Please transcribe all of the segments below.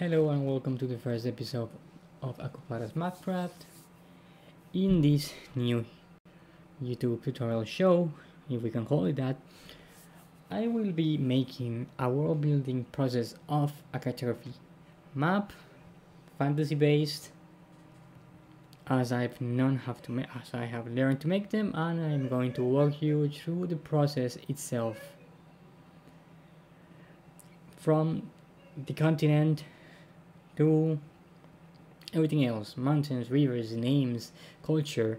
Hello and welcome to the first episode of Akupara's Mapcraft. In this new YouTube tutorial show, if we can call it that, I will be making a world building process of a cartography map, fantasy based, as I have learned to make them, and I'm going to walk you through the process itself. From the continent to everything else, mountains, rivers, names, culture.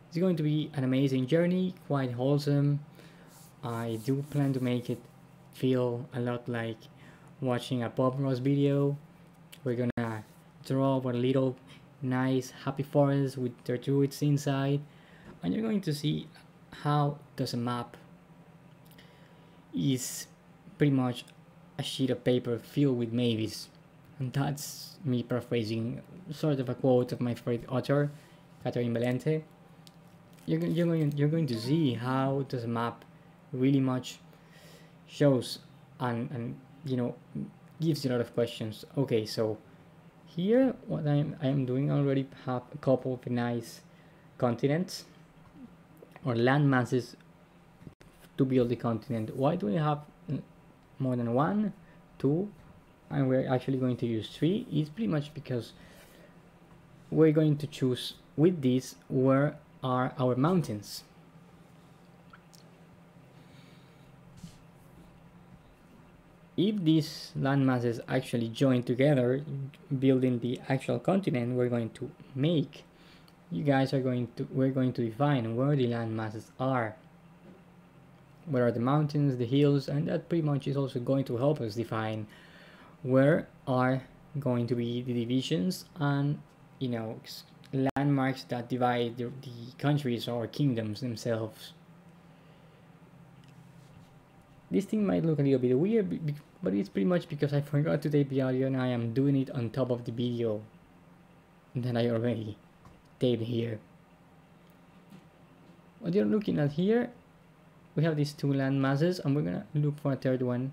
It's going to be an amazing journey, quite wholesome. I do plan to make it feel a lot like watching a Bob Ross video. We're gonna draw a little nice happy forest with their druids inside, and you're going to see how does a map is pretty much a sheet of paper filled with maybes. And that's me paraphrasing sort of a quote of my favorite author, Catherine Valente. You're going to see how does a map really much shows and gives you a lot of questions. Okay, so here what I am doing, I already have a couple of nice continents or land masses to build the continent. Why do we have more than one, two, and we're actually going to use 3? Is pretty much because we're going to choose with this where are our mountains. If these land masses actually join together, building the actual continent we're going to make, we're going to define where the land masses are. Where are the mountains, the hills, and that pretty much is also going to help us define where are going to be the divisions and landmarks that divide the countries or kingdoms themselves. This thing might look a little bit weird, but it's pretty much because I forgot to tape the audio and I am doing it on top of the video that I already taped here. What you're looking at here, we have these 2 land masses and we're gonna look for a third one.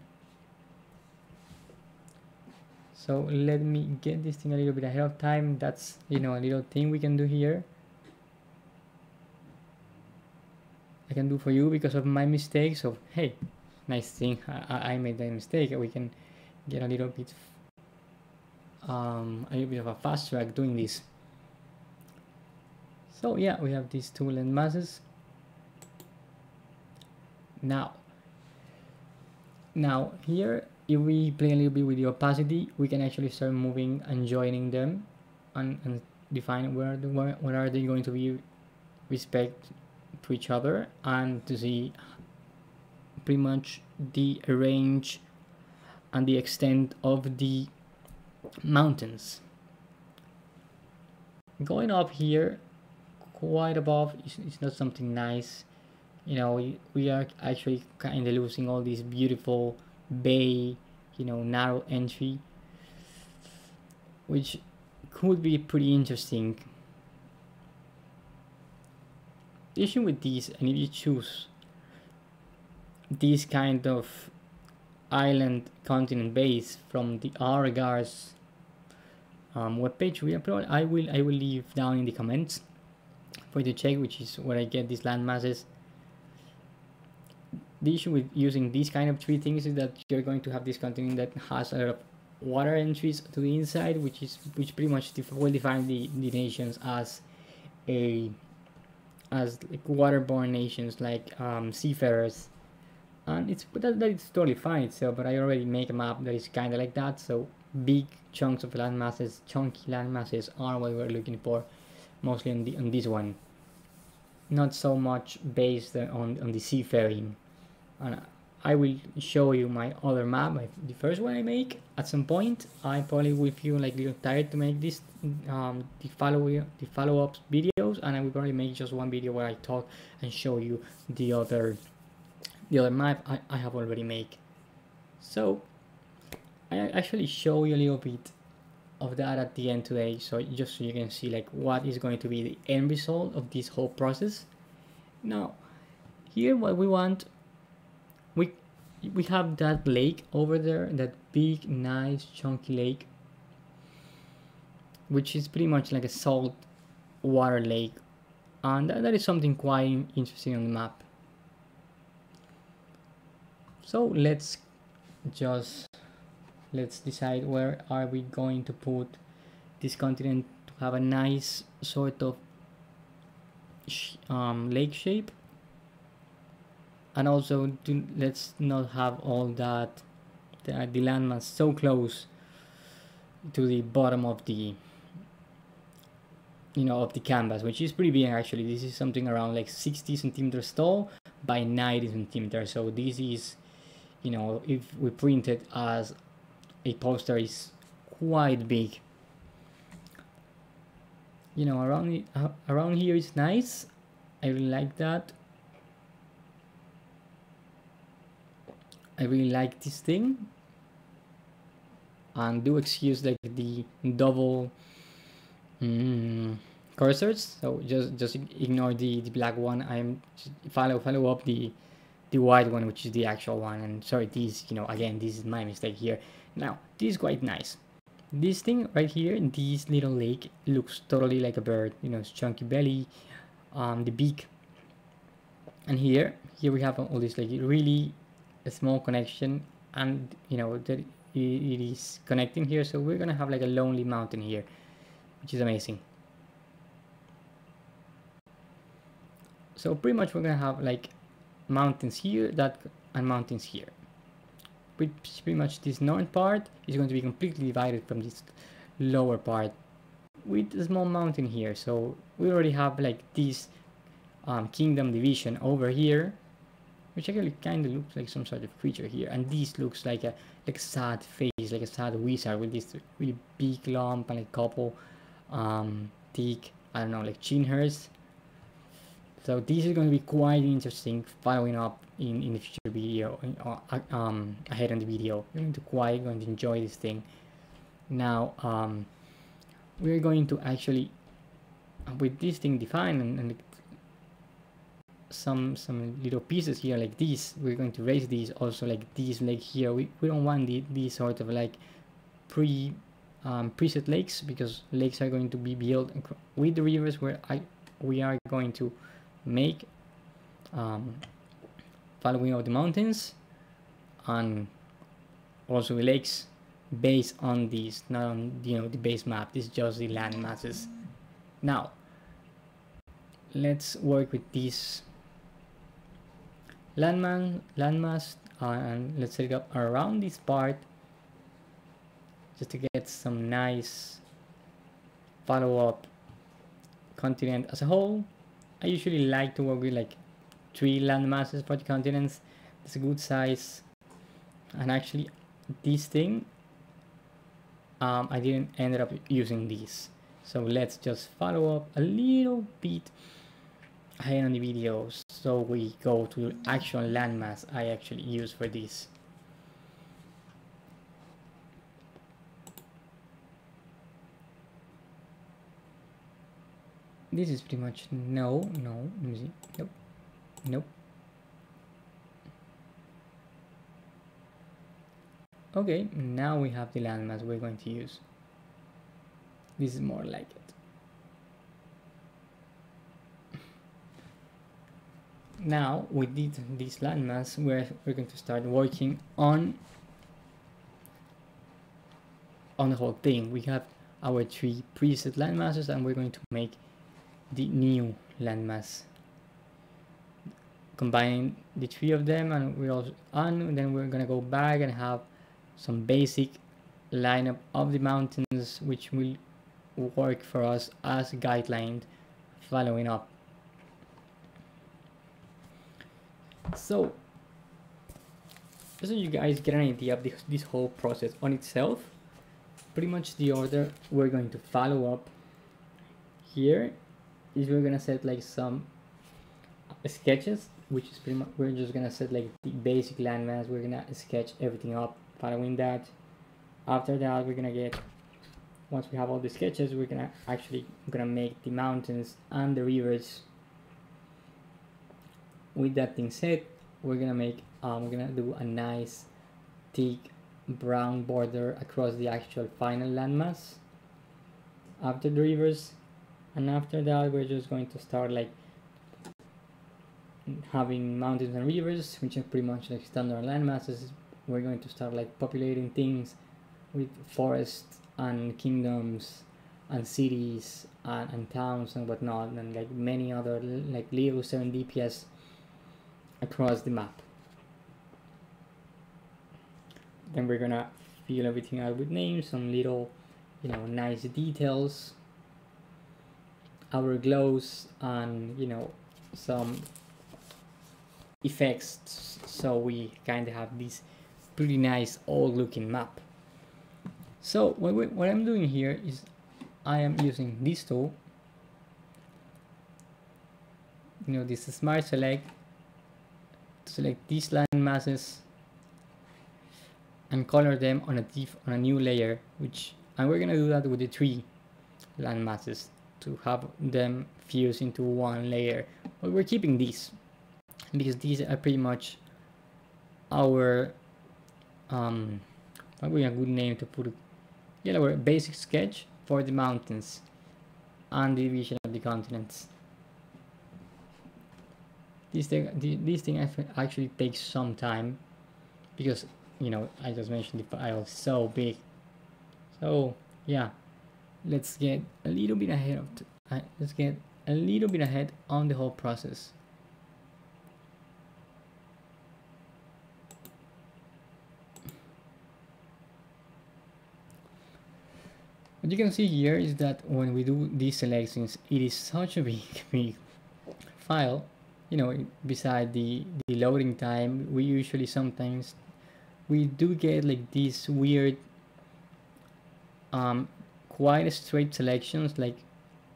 So let me get this thing a little bit ahead of time. That's a little thing we can do here. I can do for you because of my mistake. So hey, nice thing, I made that mistake. We can get a little bit of a fast track doing this. So yeah, we have these 2 land masses. Now here, if we play a little bit with the opacity, we can actually start moving and joining them and define where are they going to be respect to each other, and to see pretty much the range and the extent of the mountains. Going up here quite above is not something nice. We are actually kind of losing all this beautiful bay, narrow entry, which could be pretty interesting. The issue with these, and if you choose this kind of island continent base from the Argars webpage, I will leave down in the comments for you to check, which is where I get these land masses. The issue with using these kind of 3 things is that you're going to have this continent that has a lot of water entries to the inside, which pretty much will define the nations as like waterborne nations, like seafarers, and it's totally fine itself. But I already make a map that is kind of like that. So big chunks of land masses, chunky land masses, are what we're looking for, mostly on this one. Not so much based on the seafaring. And I will show you my other map, the first one I make. At some point, I probably will feel like a little tired to make this the follow-up videos, and I will probably make just one video where I talk and show you the other map I have already made. So I actually show you a little bit of that at the end today, so just so you can see like what is going to be the end result of this whole process. Now here, what we want, we have that lake over there, that big nice chunky lake which is pretty much like a salt water lake, and that is something quite interesting on the map. So let's decide where are we going to put this continent to have a nice sort of lake shape, and also let's not have all that the landmass so close to the bottom of the of the canvas, which is pretty big actually. This is something around like 60 centimeters tall by 90 centimeters. So this is, if we print it as a poster, is quite big. Around here is nice. I really like that. I really like this thing. And do excuse like the double cursors, so just ignore the black one. I'm follow up the white one, which is the actual one. And sorry, this again, this is my mistake here. Now this is quite nice. This thing right here, this little lake, looks totally like a bird. It's chunky belly, the beak, and here we have all this like really a small connection, and that it is connecting here. So we're gonna have like a lonely mountain here, which is amazing. So pretty much we're gonna have like mountains here, and mountains here. Pretty much this north part is going to be completely divided from this lower part with a small mountain here. So we already have like this kingdom division over here, which actually kind of looks like some sort of creature here, and this looks like a sad face, like a sad wizard with this really big lump and a couple thick, I don't know, like chin hairs. So this is going to be quite interesting following up in the future video, ahead on the video. You're going to enjoy this thing. Now we're going to actually, with this thing defined and some little pieces here like this, we're going to raise these also like this lake here. We don't want these sort of like preset lakes, because lakes are going to be built with the rivers where we are going to make following of the mountains, and also the lakes based on these, not on the base map. This is just the land masses. Now let's work with this landmass, and let's set it up around this part just to get some nice follow-up continent as a whole. I usually like to work with like 3 landmasses for the continents. It's a good size. And actually this thing, I didn't end up using this, so let's just follow up a little bit ahead on the videos, so we go to the actual landmass I actually use for this. This is pretty much no, let me see. Nope. Okay, now we have the landmass we're going to use. This is more like it. Now with this landmass, we're going to start working on the whole thing. We have our 3 preset landmasses, and we're going to make the new landmass, combining the 3 of them, and then we're gonna go back and have some basic lineup of the mountains, which will work for us as a guideline following up. So just so you guys get an idea of this whole process on itself, pretty much the order we're going to follow up here is we're gonna set like some sketches, which is pretty much, we're just gonna set like the basic landmass. We're gonna sketch everything up following that. After that, we're gonna get, once we have all the sketches, we're gonna make the mountains and the rivers. With that thing set, we're gonna do a nice thick brown border across the actual final landmass, after the rivers, and after that we're just going to start like having mountains and rivers, which are pretty much like standard land masses. We're going to start like populating things with forests and kingdoms and cities and towns and whatnot, and like many other like little serendipias across the map. Then we're gonna fill everything out with names, some little, you know, nice details, our glows, and you know, some effects, so we kind of have this pretty nice old looking map. So what I'm doing here is I am using this tool, you know, this smart select, to select these land masses and color them on a new layer, and we're gonna do that with the 3 land masses to have them fuse into one layer. But we're keeping these because these are pretty much our probably a good name to put it. Yeah, our basic sketch for the mountains and the division of the continents. This thing actually takes some time because, you know, I just mentioned the file is so big. So yeah, let's get a little bit ahead on the whole process. What you can see here is that when we do these selections, it is such a big file. You know, beside the loading time, we usually sometimes we do get like these weird quite straight selections, like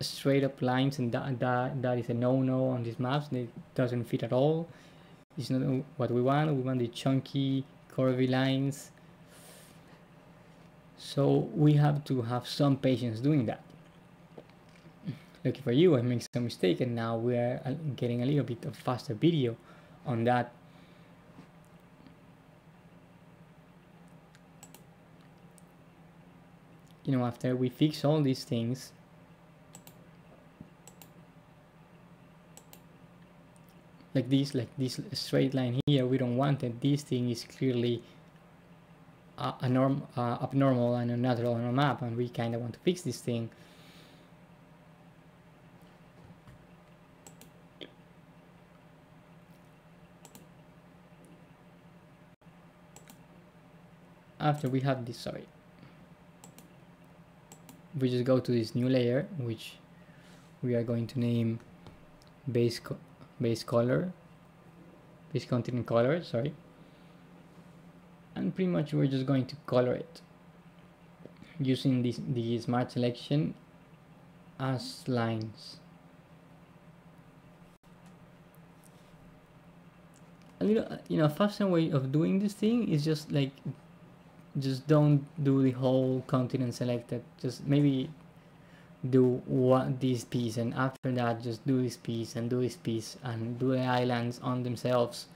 straight up lines, and that is a no-no on these maps. It doesn't fit at all. It's not what we want. We want the chunky curvy lines. So we have to have some patience doing that. Lucky for you, I made some mistake, and now we are getting a little bit of faster video on that. You know, after we fix all these things, like this straight line here, we don't want it. This thing is clearly abnormal and unnatural on our map, and we kind of want to fix this thing. After we have this, we just go to this new layer, which we are going to name base continent color, and pretty much we're just going to color it using the smart selection as lines. A little, you know, faster way of doing this thing is just like, just don't do the whole continent selected. Just maybe do this piece, and after that just do this piece and do this piece and do the islands on themselves.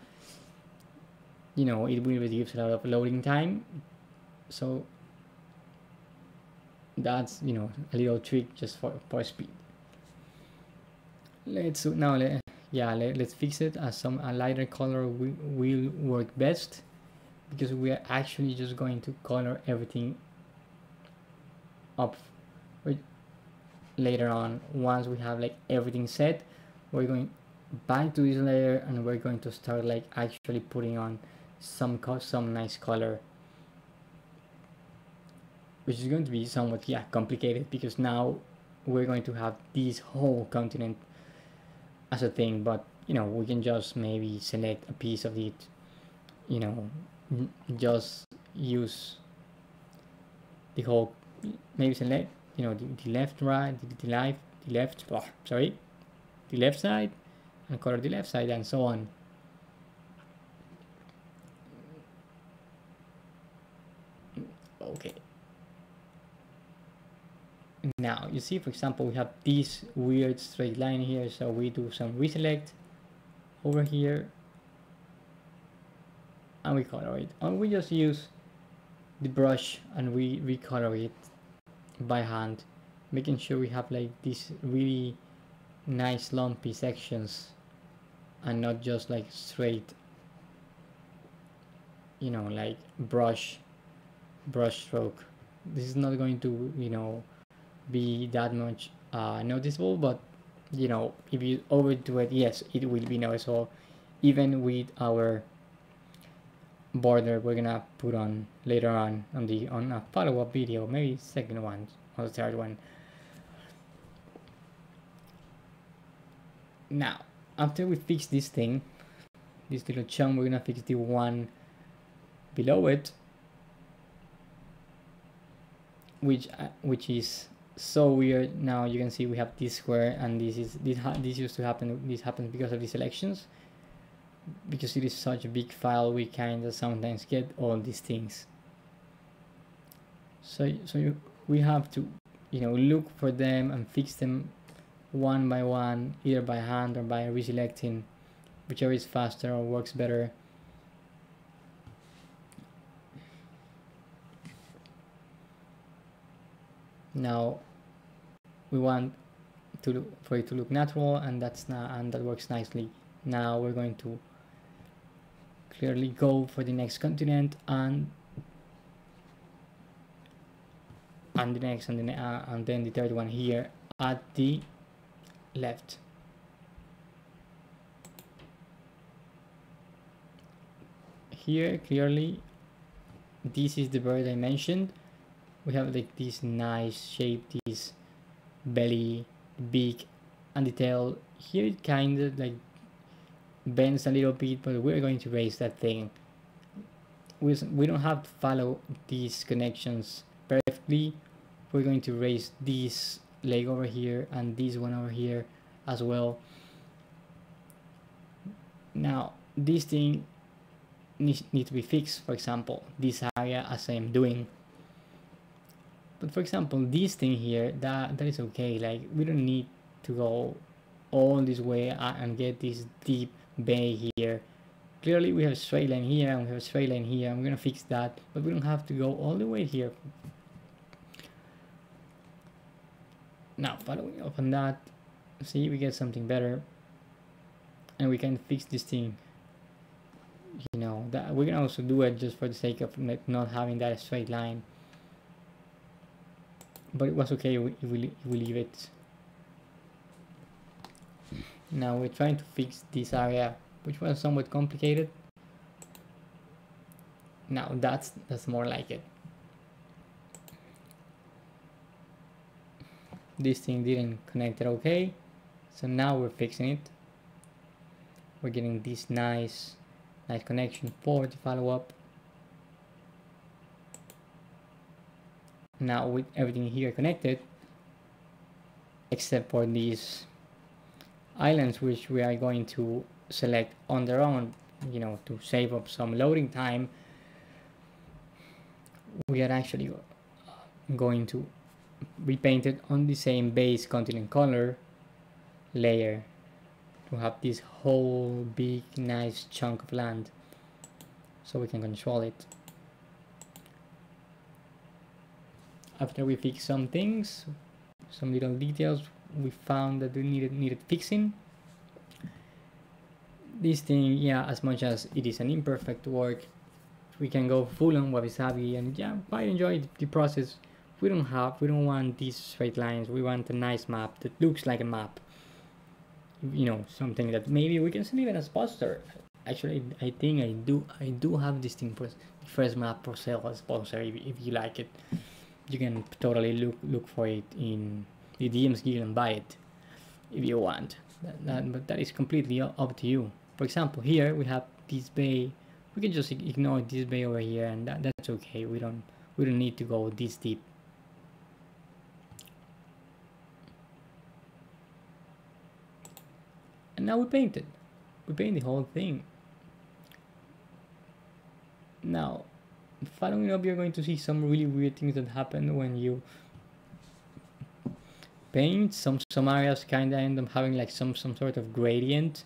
You know, it will reduce a lot of loading time. So that's, you know, a little trick just for speed. Let's fix it as a lighter color will work best, because we are actually just going to color everything up later on. Once we have like everything set, we're going back to this layer and we're going to start like actually putting on some nice color, which is going to be somewhat complicated, because now we're going to have this whole continent as a thing. But you know, we can just maybe select a piece of it, you know, just use the whole, maybe select, you know, the left side, and color the left side, and so on. Okay, now you see, for example, we have this weird straight line here, so we do some reselect over here and we color it, and we just use the brush and we recolor it by hand making sure we have like these really nice lumpy sections and not just like straight, you know, like brush stroke. This is not going to, you know, be that much noticeable, but you know, if you overdo it, yes, it will be noticeable. Even with our border we're gonna put on later on a follow-up video, maybe second one or the third one. Now after we fix this thing, this little chunk, we're gonna fix the one below it, which is so weird. Now you can see we have this square, and this used to happen. This happens because of the selections. Because it is such a big file, we kind of sometimes get all these things. So we have to, you know, look for them and fix them one by one, either by hand or by reselecting, whichever is faster or works better. Now we want for it to look natural, and that works nicely. Now we're going to clearly go for the next continent and the next, and then the third one here at the left. Here clearly this is the bird I mentioned. We have like this nice shape, this belly, beak, and the tail. Here it kind of like bends a little bit, but we're going to raise that thing. We don't have to follow these connections perfectly. We're going to raise this leg over here and this one over here as well. Now this thing needs to be fixed. For example, this area, as I am doing. But for example, this thing here, that is okay. Like we don't need to go all this way and get this deep bay here. Clearly we have a straight line here and we have a straight line here. I'm gonna fix that, but we don't have to go all the way here. Now following up on that, see, we get something better, and we can fix this thing. You know, that we can also do it just for the sake of not having that straight line. But it was okay if we leave it. Now we're trying to fix this area, which was somewhat complicated. Now that's more like it. This thing didn't connect it okay, so now we're fixing it. We're getting this nice connection for the follow-up. Now with everything here connected, except for these islands, which we are going to select on their own, you know, to save up some loading time, we are actually going to repaint it on the same base continent color layer to have this whole big nice chunk of land, so we can control it. After we fix some things, some little details we found that we needed fixing. This thing, yeah, as much as it is an imperfect work, we can go full on wabi-sabi, and yeah, quite enjoy the process. We don't want these straight lines. We want a nice map that looks like a map. You know, something that maybe we can sell even as poster. Actually, I think I do have this thing for first map for sale as poster. If you like it, you can totally look for it in the DMs Guild and buy it if you want. But that is completely up to you. For example, here we have this bay. We can just ignore this bay over here, and that's okay. We don't need to go this deep. And now we paint it. We paint the whole thing. Now, following up, you're going to see some really weird things that happen when you paint. Some areas kind of end up having like some sort of gradient,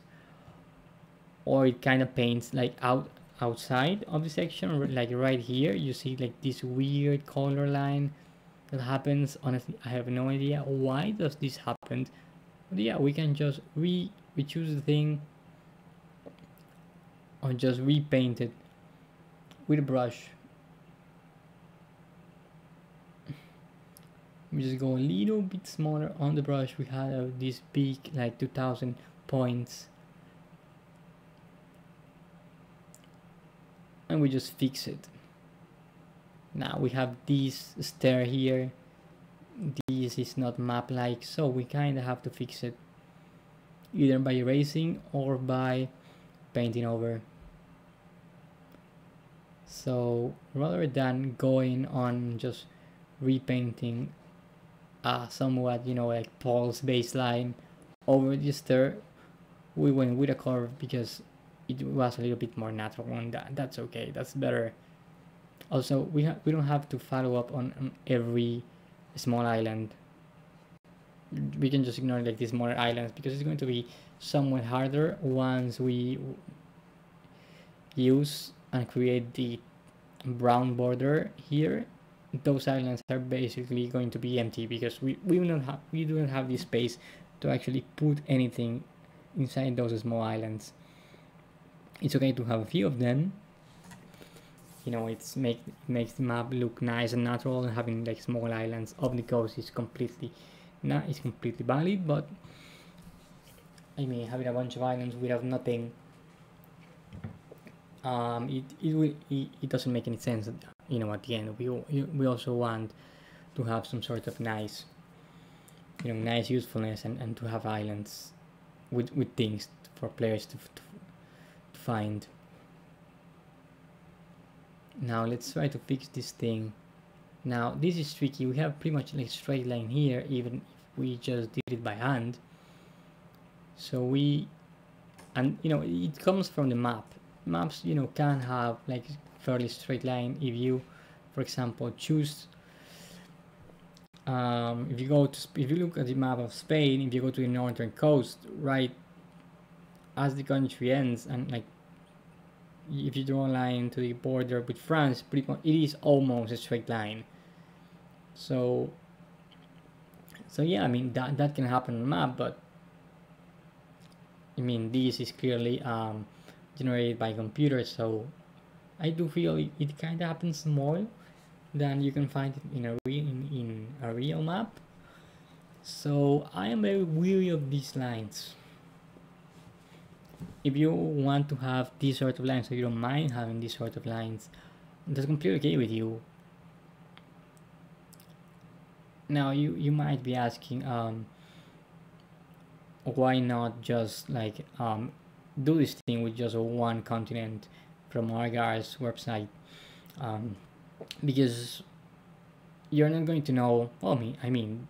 or it kind of paints like outside of the section, like right here you see like this weird color line. that happens. Honestly, I have no idea why does this happen. But yeah, we can just we choose the thing or just repaint it with a brush. We just go a little bit smaller on the brush. We have this big like 2000 points, and we just fix it. Now we have this stair here. This is not map like, so we kind of have to fix it either by erasing or by painting over. So rather than going on just repainting somewhat, you know, like Paul's baseline over the stair, we went with a curve because it was a little bit more natural, and that's okay, that's better. Also, we don't have to follow up on every small island. We can just ignore like these smaller islands because it's going to be somewhat harder once we use and create the brown border here. Those islands are basically going to be empty because we do not have the space to actually put anything inside those small islands. It's okay to have a few of them, you know, it makes the map look nice and natural, and having like small islands off the coast is completely valid. But I mean, having a bunch of islands without nothing, it doesn't make any sense. You know, at the end, we also want to have some sort of nice, you know, nice usefulness, and to have islands with things for players to find. Now let's try to fix this thing. Now this is tricky. We have pretty much like straight line here, even if we just did it by hand. So and you know, it comes from the map. Maps, you know, can have like fairly straight line if you, for example, choose. If you look at the map of Spain, if you go to the northern coast, right as the country ends, and like if you draw a line to the border with France, pretty much it is almost a straight line. So yeah, I mean that can happen on the map, but I mean this is clearly generated by computers, so I do feel it kind of happens more than you can find it in a real map. So I am very weary of these lines. If you want to have these sort of lines, so you don't mind having these sort of lines, that's completely okay with you. Now you might be asking, why not just like do this thing with just one continent from Argar's website? Because you're not going to know. Well, I mean,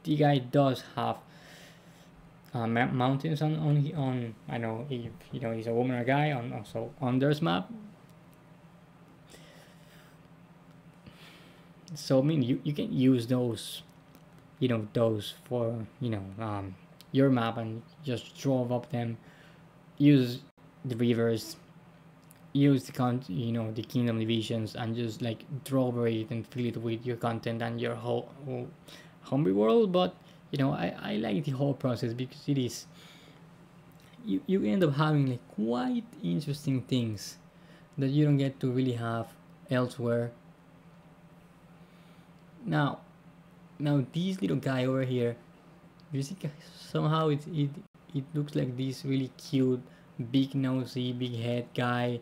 the guy does have mountains on I know if you know he's a woman or a guy on also on their map. So I mean you can use those, you know, those for, you know, your map, and just draw up them, use the rivers, use the kingdom divisions, and just like draw over it and fill it with your content and your whole homebrew world. But you know, I like the whole process because it is you end up having like quite interesting things that you don't get to really have elsewhere. Now this little guy over here, you see somehow it looks like this really cute, big nosy, big head guy,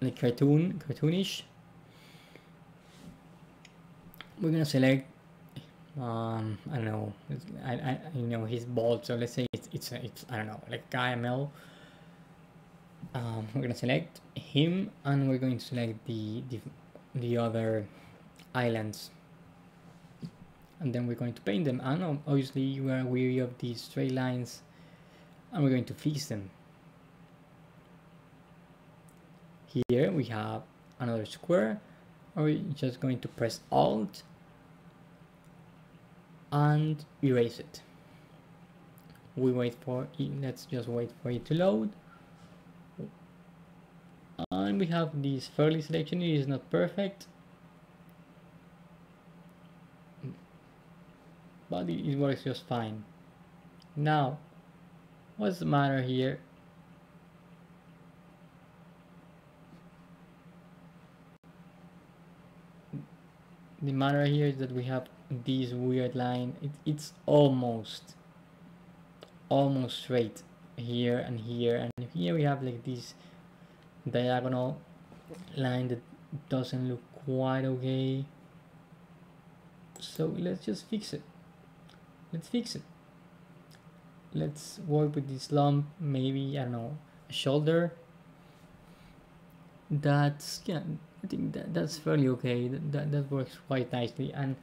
like cartoonish. We're gonna select I don't know, I you know, he's bald, so let's say it's I don't know, like KML. We're gonna select him, and we're going to select the other islands, and then we're going to paint them. And obviously we are weary of these straight lines, and we're going to fix them. Here we have another square, and we're just going to press Alt and erase it. Let's just wait for it to load, and we have this fairly selection. It is not perfect, but it works just fine. Now, what's the matter here? The matter here is that we have this weird line. It's almost straight here and here, and here we have like this diagonal line that doesn't look quite okay. So let's just fix it. Let's work with this lump, maybe, I don't know, a shoulder. That's, yeah, I think that's fairly okay. That works quite nicely. And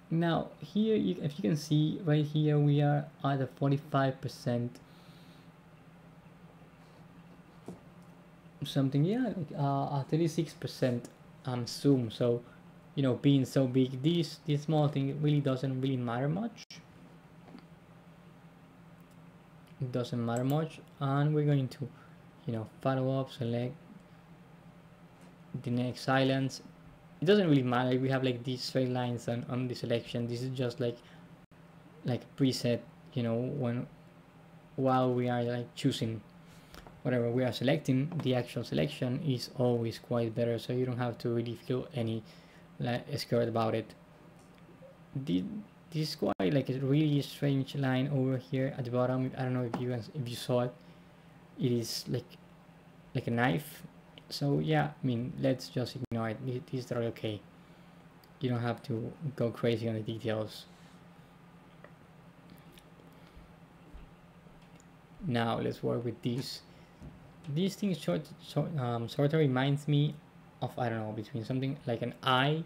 now here, if you can see right here, we are at a 45% something, yeah, like a 36% zoom. So, you know, being so big, this small thing really doesn't really matter much. It doesn't matter much, and we're going to, you know, follow up, select the next silence. It doesn't really matter. We have like these straight lines on the selection. This is just like preset, you know, while we are like choosing whatever we are selecting, the actual selection is always quite better, so you don't have to really feel any scared about it. This is quite like a really strange line over here at the bottom. I don't know if you saw it. It is like a knife. So yeah, I mean, let's just ignore it. This is totally okay. You don't have to go crazy on the details. Now let's work with this. This thing sort of reminds me of, I don't know, between something like an eye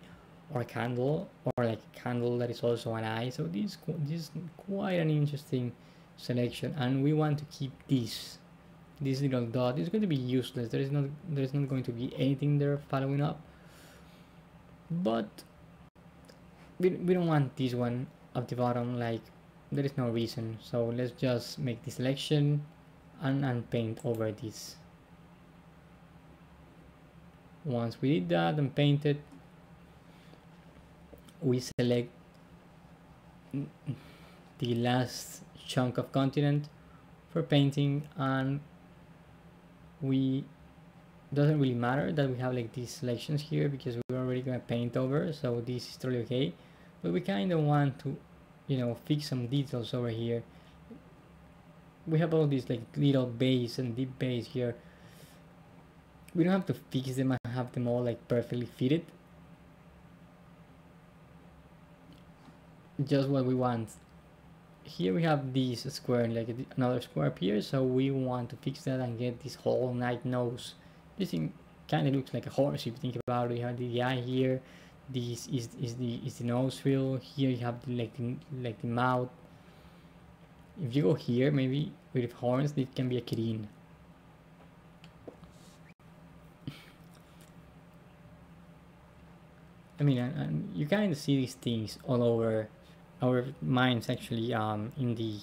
or a candle, or like a candle that is also an eye. So this is quite an interesting selection, and we want to keep this little dot. Is going to be useless. There's not going to be anything there following up, but we don't want this one at the bottom. Like, there is no reason, so let's just make the selection and paint over this. Once we did that and painted, we select the last chunk of continent for painting, and we doesn't really matter that we have like these selections here because we're already gonna paint over, so this is totally okay. But we kind of want to, you know, fix some details over here. We have all these like little bays and deep bays here. We don't have to fix them and have them all like perfectly fitted. Just what we want. Here we have this square, like another square up here, so we want to fix that and get this whole night nose. This thing kind of looks like a horse if you think about it. You have the eye here. This is the nostril. Here you have the mouth. If you go here, maybe with horns, it can be a kirin. I mean, and you kind of see these things all over our minds, actually, in the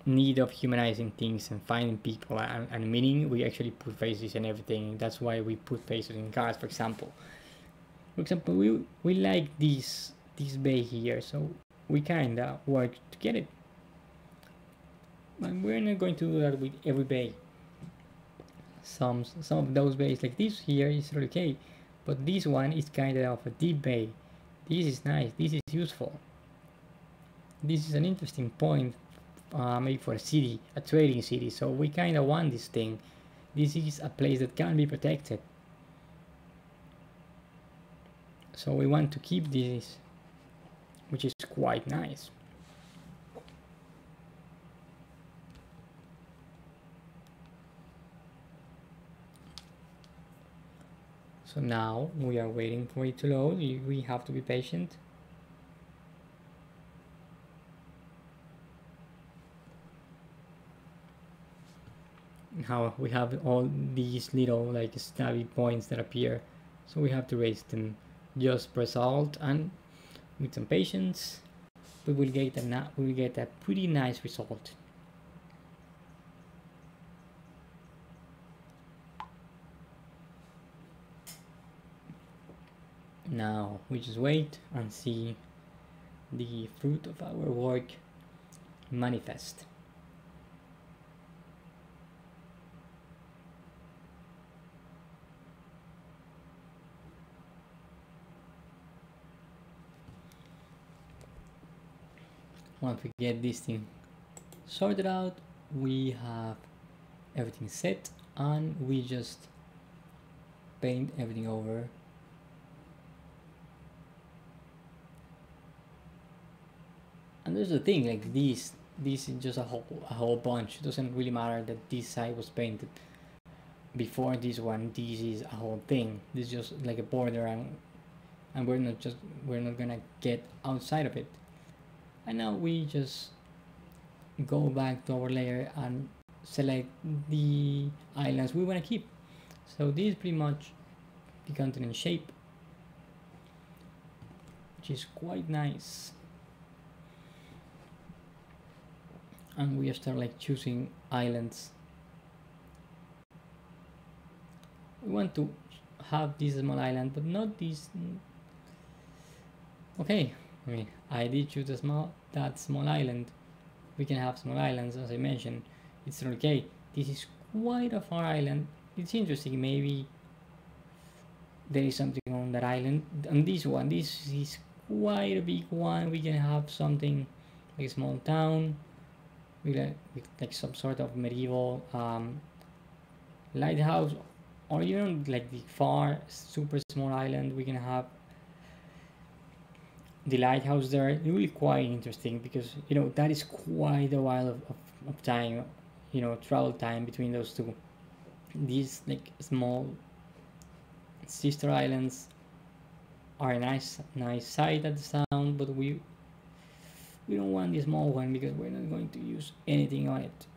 need of humanizing things and finding people and meaning. We actually put faces and everything. That's why we put faces in cars, for example. We like this bay here, so we kind of work to get it. But we're not going to do that with every bay. Some of those bays, like this here, is really okay, but this one is kind of a deep bay. This is nice. This is useful. This is an interesting point, maybe for a city, a trading city. So we kind of want this thing. This is a place that can be protected. So we want to keep this, which is quite nice. So now we are waiting for it to load. We have to be patient. Now we have all these little like stabby points that appear, so we have to raise them. Just press Alt, and with some patience, we will get a pretty nice result. Now we just wait and see the fruit of our work manifest. Once we get this thing sorted out, we have everything set, and we just paint everything over. And there's the thing, like this is just a whole bunch. It doesn't really matter that this side was painted before this one. This is a whole thing. This is just like a border, and we're not gonna get outside of it. And now we just go back to our layer and select the islands we want to keep. So this is pretty much the continent shape, which is quite nice. And we start like choosing islands. We want to have this small island, but not this. Okay, I mean, I did choose that small island. We can have small islands, as I mentioned. It's okay. This is quite a far island. It's interesting. Maybe there is something on that island. And this one, this is quite a big one. We can have something like a small town with like some sort of medieval lighthouse, or even like the far super small island. We can have the lighthouse there. It will be quite interesting, because that is quite a while of time, travel time between those two. These like small sister islands are a nice sight at the sound, but we don't want the small one, because we're not going to use anything on it.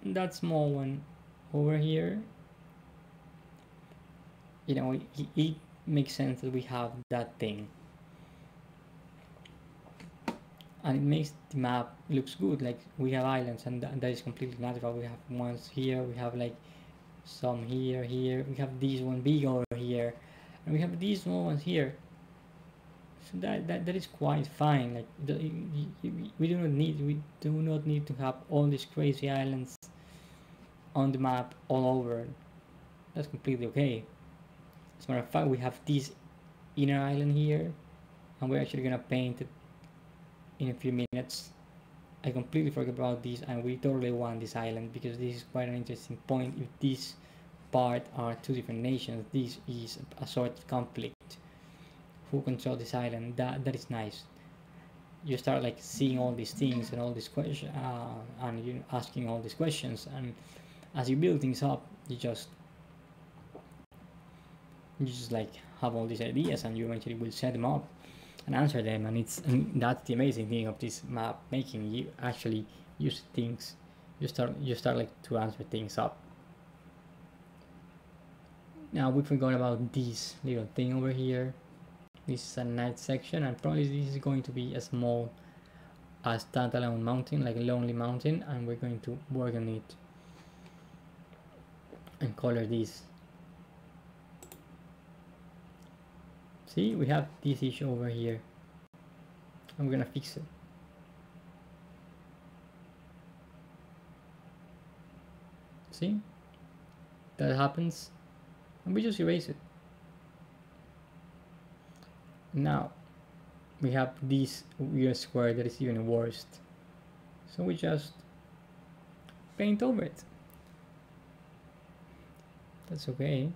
And that small one over here, it makes sense that we have that thing, and it makes the map looks good. Like, we have islands, and that is completely natural. We have ones here, we have like some here, we have this one big over here, and we have these small ones here. So that is quite fine. Like, we do not need to have all these crazy islands on the map all over. That's completely okay. As a matter of fact, we have this inner island here, and we're actually gonna paint it in a few minutes. I completely forgot about this, and we totally want this island, because this is quite an interesting point. If this part are two different nations, this is a sort of conflict. Who control this island? That is nice. You start like seeing all these things and all these questions, and you asking all these questions, and as you build things up, you just like have all these ideas, and you eventually will set them up and answer them. And that's the amazing thing of this map making. You actually use things. You start like to answer things up. Now we forgot about this little thing over here. This is a night section, and probably this is going to be a small standalone mountain, like a lonely mountain, and we're going to work on it and color this. See, we have this issue over here. I'm gonna fix it. See? That happens, and we just erase it. Now, we have this weird square that is even worse. So we just paint over it. That's okay.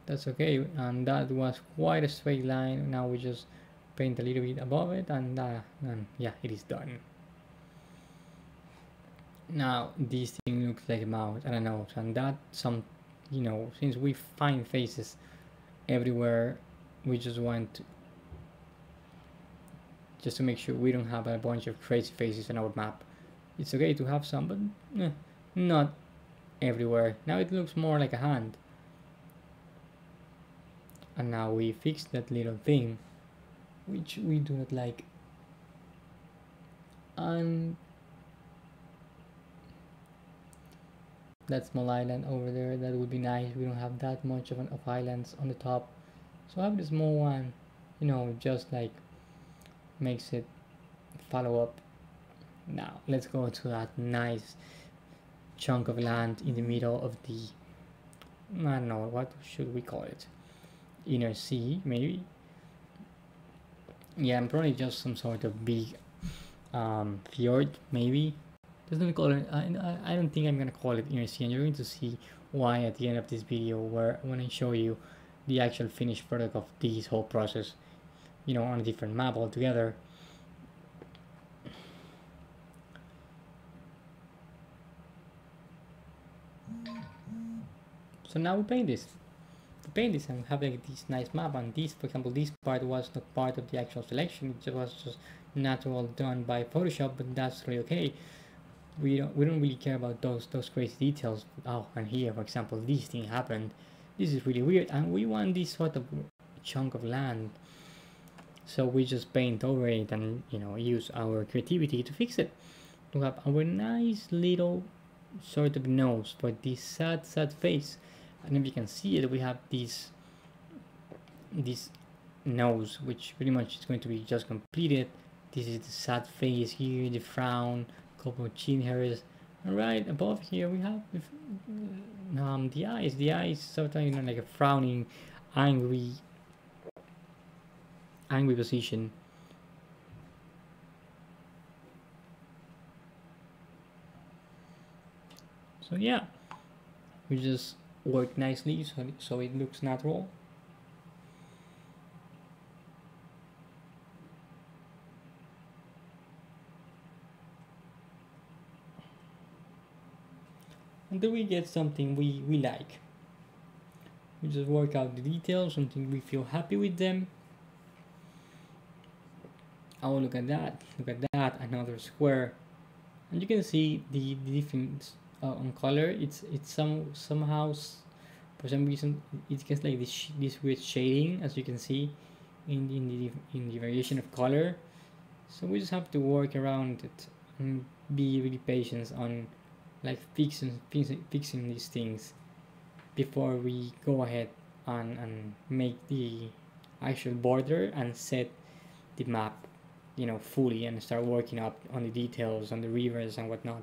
That's okay, and that was quite a straight line. Now we just paint a little bit above it, and yeah, it is done. Now this thing looks like a mouth and a nose, and that since we find faces everywhere, we just want to make sure we don't have a bunch of crazy faces on our map. It's okay to have some, but not everywhere. Now it looks more like a hand. And now we fix that little thing which we do not like. And that small island over there, that would be nice. We don't have that much of islands on the top, so have the small one, just like makes it follow up. Now let's go to that nice chunk of land in the middle of the, I don't know, what should we call it, inner sea maybe. Yeah, probably just some sort of big fjord maybe. Doesn't call it, I don't think I'm gonna call it inner sea, and you're going to see why at the end of this video, where when I show you the actual finished product of this whole process, on a different map altogether. So now we paint this. And have like this nice map, and this, for example, this part was not part of the actual selection. It was just natural done by Photoshop, but that's really okay. We don't really care about those crazy details. Oh, and here, for example, this thing happened. This is really weird, and we want this sort of chunk of land. So we just paint over it and use our creativity to fix it. To have our nice little sort of nose for this sad face. And if you can see it, we have this nose, which pretty much is going to be just completed. This is the sad face here, the frown, couple of chin hairs, and right above here we have the eyes. The eyes sometimes like a frowning, angry position. So yeah, we just work nicely so it looks natural. Until we get something we like. We just work out the details, something we feel happy with them. Oh, look at that, another square. And you can see the difference on color. It's somehow, for some reason, it gets like this weird shading, as you can see in the variation of color. So we just have to work around it and be really patient on like fixing these things before we go ahead and make the actual border and set the map fully, and start working up on the details on the rivers and whatnot.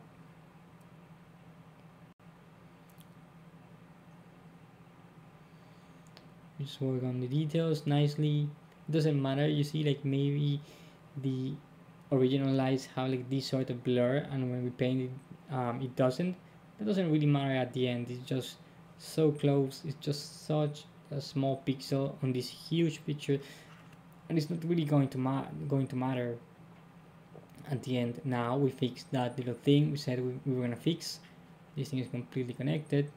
Just work on the details nicely. It doesn't matter, you see, like maybe the original lights have like this sort of blur, and when we paint it, it doesn't. That doesn't really matter at the end. It's just so close. It's just such a small pixel on this huge picture, and it's not really going to matter at the end. Now we fixed that little thing we said we were gonna fix. This thing is completely connected.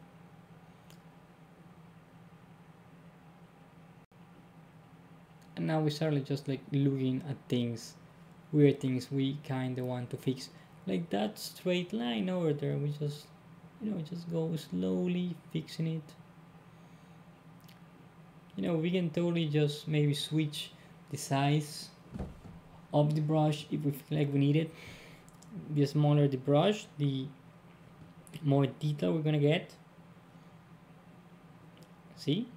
And now we start just like looking at things, weird things we kind of want to fix, like that straight line over there. We just just go slowly fixing it. We can totally just maybe switch the size of the brush if we feel like we need it. The smaller the brush, the more detail we're gonna get. See,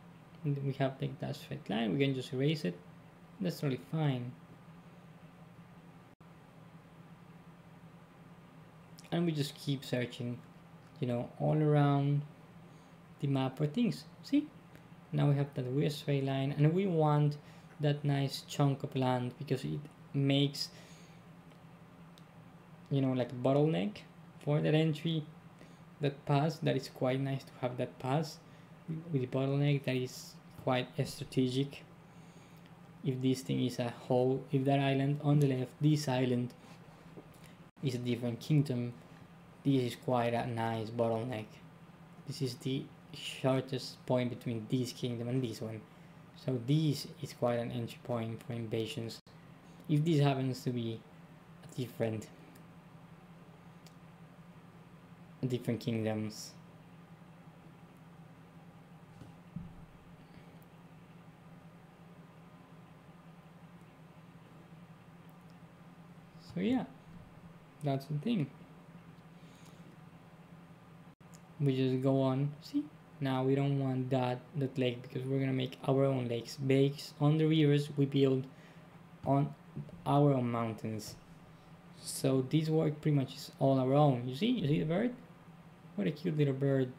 we have like that straight line. We can just erase it. That's totally fine. And we just keep searching all around the map for things. See, now we have that weird straight line, and we want that nice chunk of land because it makes like a bottleneck for that entry, that pass. That is quite nice to have that pass with the bottleneck. That is quite strategic. If this thing is a whole, if that island on the left, this island is a different kingdom, this is quite a nice bottleneck. This is the shortest point between this kingdom and this one, so this is quite an entry point for invasions. If this happens to be a different kingdoms. So yeah, that's the thing. We just go on. See, now we don't want that lake because we're gonna make our own lakes based on the rivers we build on our own mountains. So this work pretty much is all our own. You see the bird? What a cute little bird.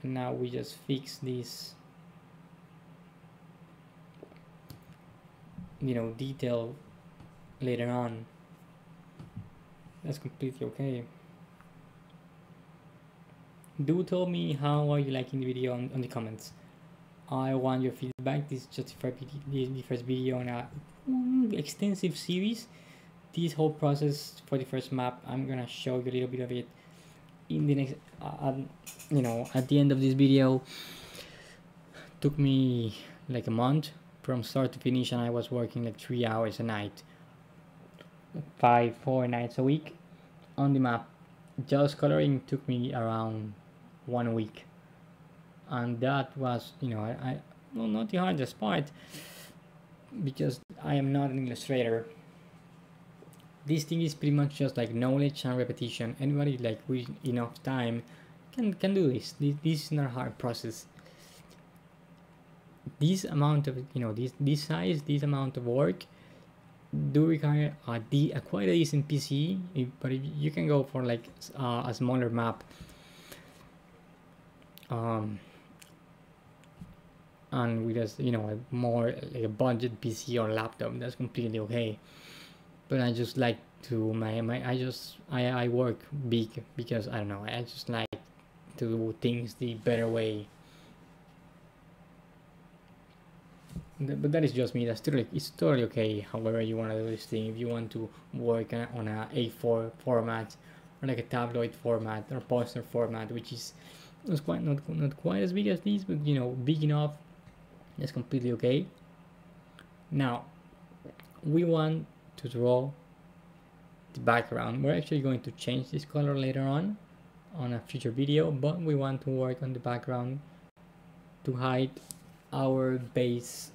And now we just fix this, detail later on. That's completely okay. Do tell me how are you liking the video on the comments. I want your feedback. This is just the first video on a extensive series. This whole process for the first map, I'm gonna show you a little bit of it in the next at the end of this video. Took me like a month from start to finish, and I was working like 3 hours a night, 4 nights a week on the map. Just coloring took me around 1 week, and that was I well, not the hardest part, because I am not an illustrator. This thing is pretty much just like knowledge and repetition. Anybody like with enough time can do this. This is not a hard process. This amount of this size, this amount of work do require a quite a decent PC. But if you can go for like a smaller map, and with just a more like a budget PC or laptop, that's completely okay. But I just like to I work big because I don't know, I just like to do things the better way. But that is just me. It's totally okay however you want to do this thing. If you want to work on a A4 format, or like a tabloid format or poster format, which is not quite as big as these, but big enough, that's completely okay. Now we want to draw the background. We're actually going to change this color later on a future video, but we want to work on the background to hide our base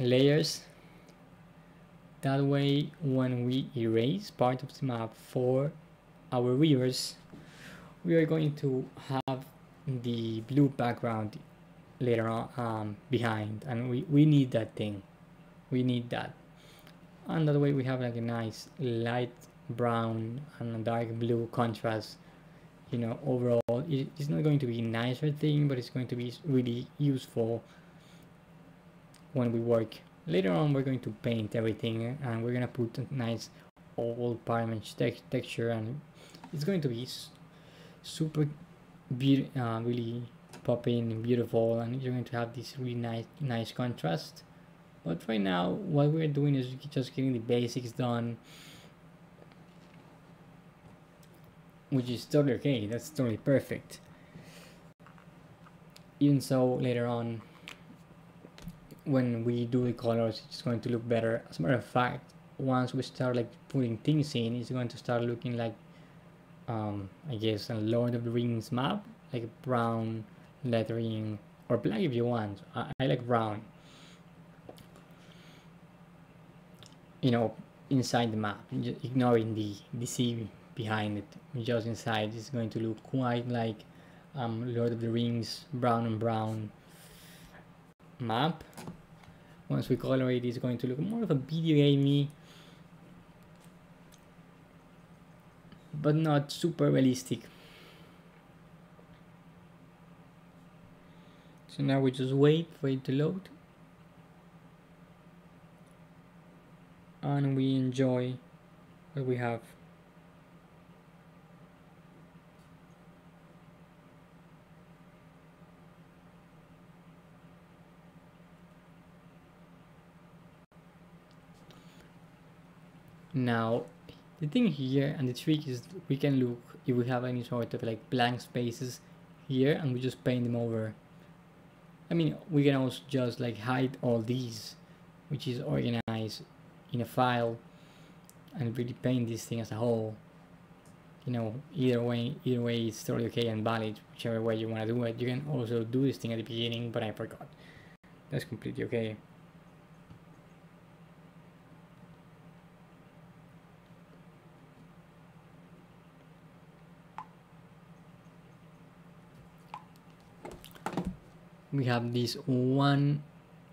layers. That way, when we erase part of the map for our viewers, we are going to have the blue background later on behind, and we need that thing. We need that, and that way we have like a nice light brown and a dark blue contrast. Overall it's not going to be a nicer thing, but it's going to be really useful when we work. Later on we're going to paint everything, and we're gonna put a nice old pyramid texture, and it's going to be super really popping and beautiful, and you're going to have this really nice contrast. But right now what we're doing is just getting the basics done, which is totally okay. That's totally perfect. Even so, later on when we do the colors, it's going to look better. As a matter of fact, once we start like putting things in, it's going to start looking like I guess a Lord of the Rings map, like brown lettering, or black if you want. I like brown. Inside the map, ignoring the sea behind it, just inside, it's going to look quite like Lord of the Rings brown and brown map. Once we color it, it's going to look more of a video gamey, but not super realistic. So now we just wait for it to load, and we enjoy what we have. Now the thing here, and the trick is, we can look if we have any sort of like blank spaces here, and we just paint them over. I mean, we can also just like hide all these, which is organized in a file, and really paint this thing as a whole. Either way it's totally okay and valid, whichever way you want to do it. You can also do this thing at the beginning, but I forgot. That's completely okay. we have this one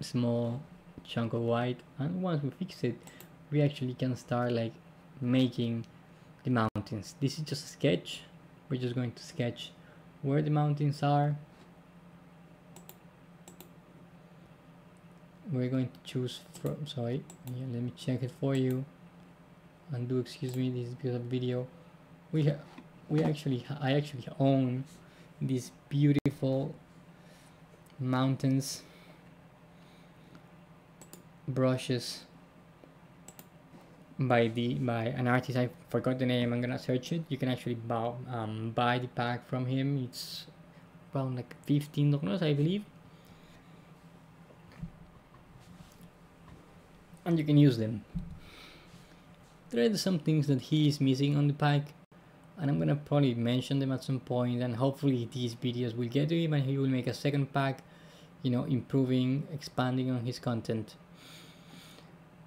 small chunk of white, and once we fix it, we actually can start like making the mountains. This is just a sketch. We're just going to sketch where the mountains are. We're going to choose from, sorry, yeah, let me check it for you. Undo, excuse me, this is because of video. I actually own these beautiful mountains brushes by an artist. I forgot the name. I'm gonna search it. You can actually buy the pack from him. It's around like $15, I believe, and you can use them. There are some things that he is missing on the pack, and I'm gonna probably mention them at some point, and hopefully these videos will get to him and he will make a second pack, you know, improving, expanding on his content.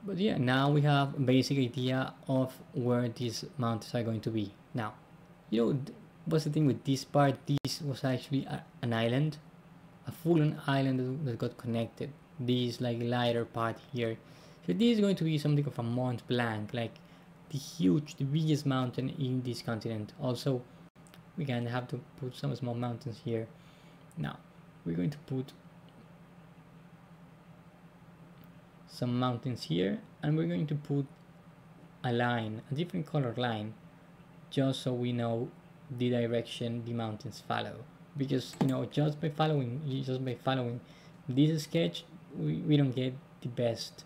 But yeah, now we have a basic idea of where these mountains are going to be. Now, you know, what's the thing with this part? This was actually an island, a full-on island that got connected. This like lighter part here. So this is going to be something of a Mont Blanc, like the biggest mountain in this continent. Also, we can have to put some small mountains here. Now, we're going to put some mountains here, and we're going to put a line, a different color line, just so we know the direction the mountains follow. Because, you know, just by following this sketch, we don't get the best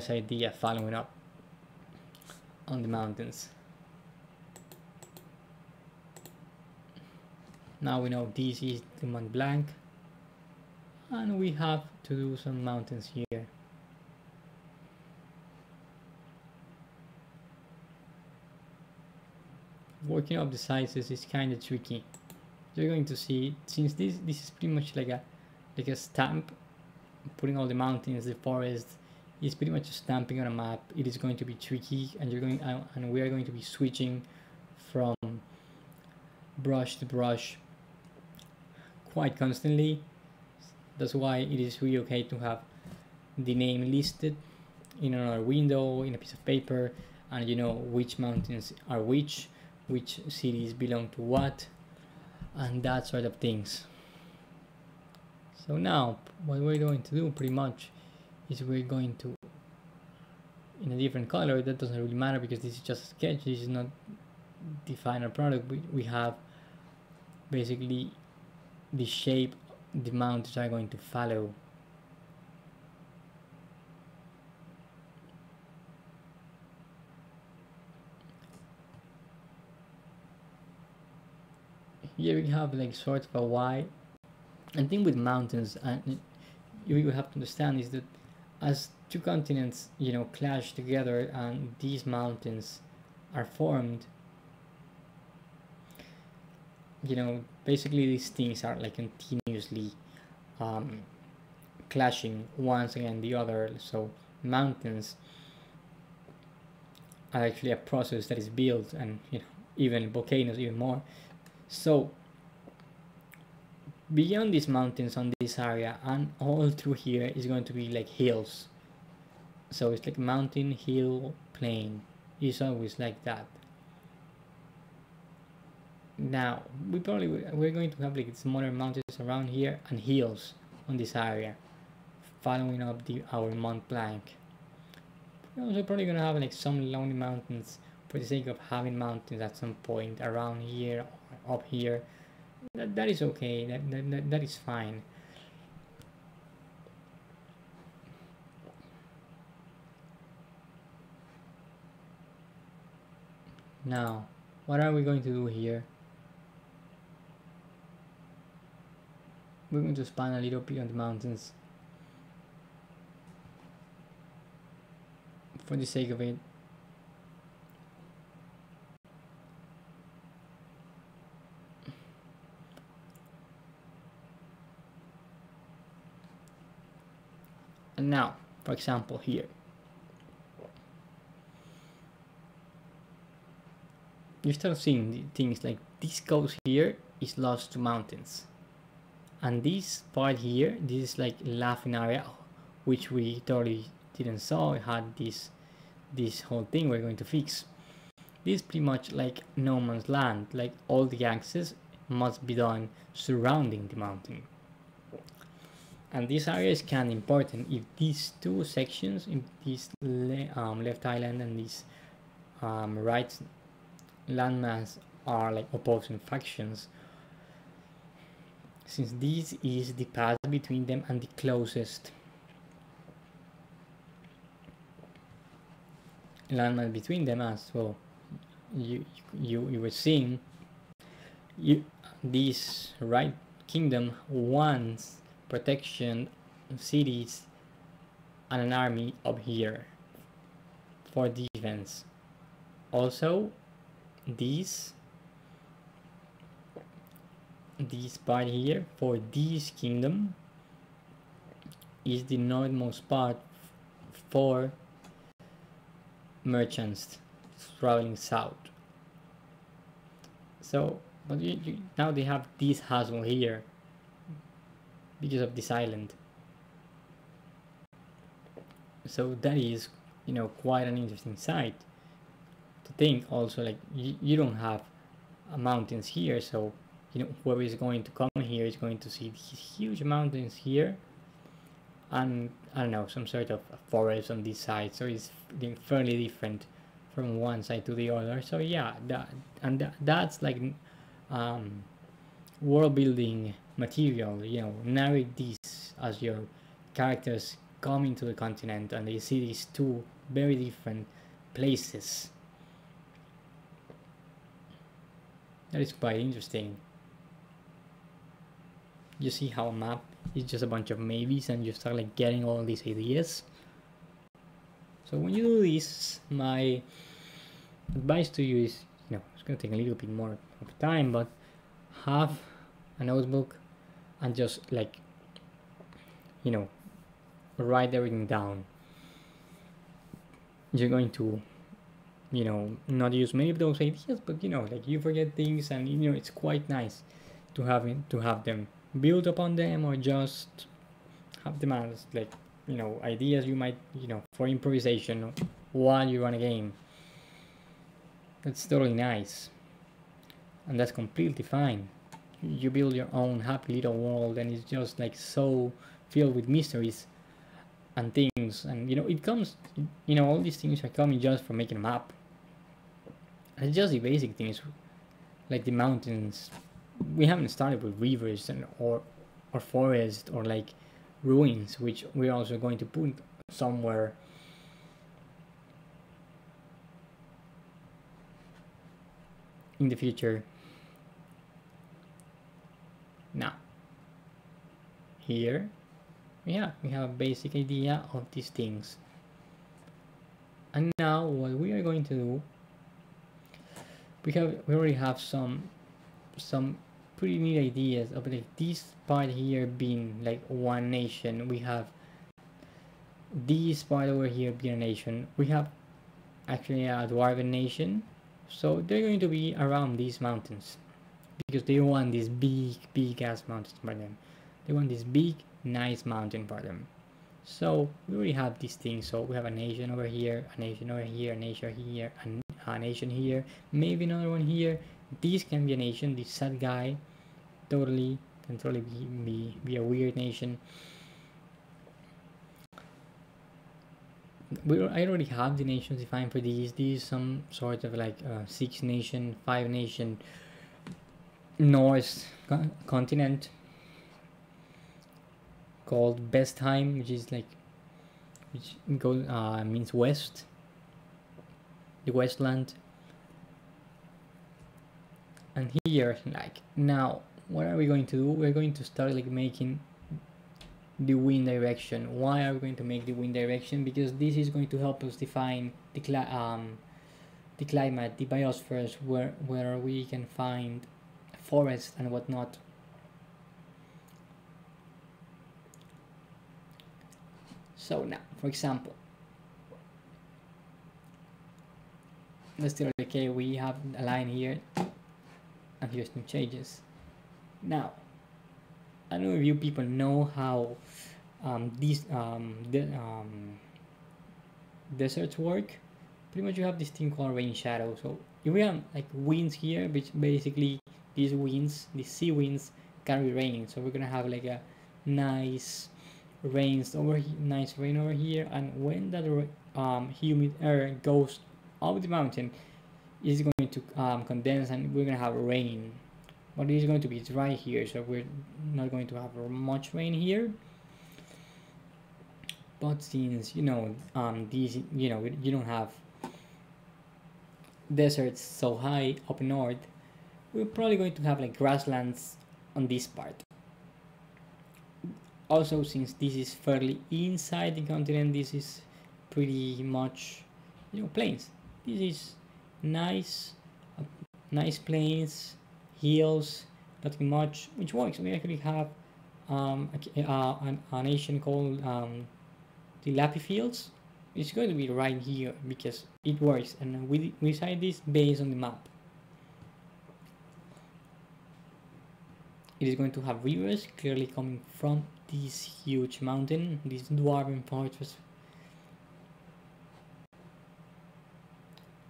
idea following up on the mountains. Now we know this is the Mont Blanc, and we have to do some mountains here. Working up the sizes is kind of tricky. You're going to see, since this is pretty much like a stamp, putting all the mountains, the forest, is pretty much stamping on a map. It is going to be tricky, and we are going to be switching from brush to brush quite constantly. That's why it is really okay to have the name listed in another window, in a piece of paper, and you know which mountains are which cities belong to what, and that sort of things. So now what we're going to do pretty much is we're going to, in a different color, that doesn't really matter because this is just a sketch, this is not the final product. We have basically the shape the mountains are going to follow. Here we have like sort of a Y. And thing with mountains, and you have to understand, is that as two continents, you know, clash together and these mountains are formed, you know, basically these things are like continuously clashing once again the other. So mountains are actually a process that is built, and you know, even volcanoes even more. So beyond these mountains on this area and all through here is going to be like hills. So it's like mountain, hill, plain. It's always like that. Now we're going to have like smaller mountains around here and hills on this area, following up our Mont Blanc. We're also probably gonna have like some lonely mountains for the sake of having mountains at some point around here or up here. That is okay. That is fine. Now, what are we going to do here? We're going to span a little bit on the mountains for the sake of it. And now, for example, here, you start seeing things like this coast here is lost to mountains. And this part here, this is like laughing area, which we totally didn't saw. It had this whole thing we're going to fix. This is pretty much like no man's land, like all the access must be done surrounding the mountain. And this area is kind of important. If these two sections, if this left island and this right landmass are like opposing factions, since this is the path between them and the closest landmass between them, as well, you were seeing, this right kingdom wants protection, cities, and an army up here for defense. Also, this part here for this kingdom is the northmost part for merchants traveling south. So, but now they have this hassle here because of this island. So that is, quite an interesting sight to think. Also, like you don't have mountains here, so whoever is going to come here is going to see these huge mountains here, and I don't know, some sort of forest on this side. So it's fairly different from one side to the other. So yeah, that's like world building material. Narrate this as your characters come into the continent and they see these two very different places. That is quite interesting. You see how a map is just a bunch of maybes and you start like getting all these ideas. So when you do this, my advice to you is, it's going to take a little bit more of time, but have a notebook and just like, write everything down. You're going to, not use many of those ideas, but like you forget things, and it's quite nice to have them build upon them, or just have them as like ideas you might for improvisation while you run a game. That's totally nice, and that's completely fine. You build your own happy little world, and it's just like so filled with mysteries and things, and it comes, all these things are coming just from making a map. And it's just the basic things, like the mountains. We haven't started with rivers or forest, or like ruins, which we're also going to put somewhere. In the future. Now, here, we have a basic idea of these things. And now what we are going to do, we already have some pretty neat ideas of like this part here being like one nation. We have this part over here being a nation. We have actually a dwarven nation, so they're going to be around these mountains because they want this big ass mountains for them. They want this big nice mountain for them. So we already have these things. So we have a nation over here, a nation over here, a nation here, a nation here, maybe another one here. This can be a nation. This sad guy can totally be a weird nation. I already have the nations defined for these. These some sort of like 6 nation, 5 nation North continent called Bestheim, which means west, the Westland. And here, like, now what are we going to do? We're going to start like making the wind direction. Why are we going to make the wind direction? Because this is going to help us define the climate, the biospheres, where we can find forests and whatnot. So now, for example, let's do it. Okay, we have a line here, and here's some changes. Now, I don't know if you people know how these deserts work. Pretty much you have this thing called rain shadow. So if we have like winds here, which basically these winds, these sea winds, carry rain. So we're gonna have like a nice nice rain over here, and when that humid air goes up the mountain, it's going to condense, and we're gonna have rain. But it is going to be dry here, so we're not going to have much rain here. But since these you don't have deserts so high up north, we're probably going to have like grasslands on this part. Also, since this is fairly inside the continent, this is pretty much plains. This is nice nice plains, hills, nothing much, which works. We actually have a nation called the Lappy Fields. It's going to be right here because it works, and we decide this based on the map. It is going to have rivers clearly coming from this huge mountain, this dwarven fortress.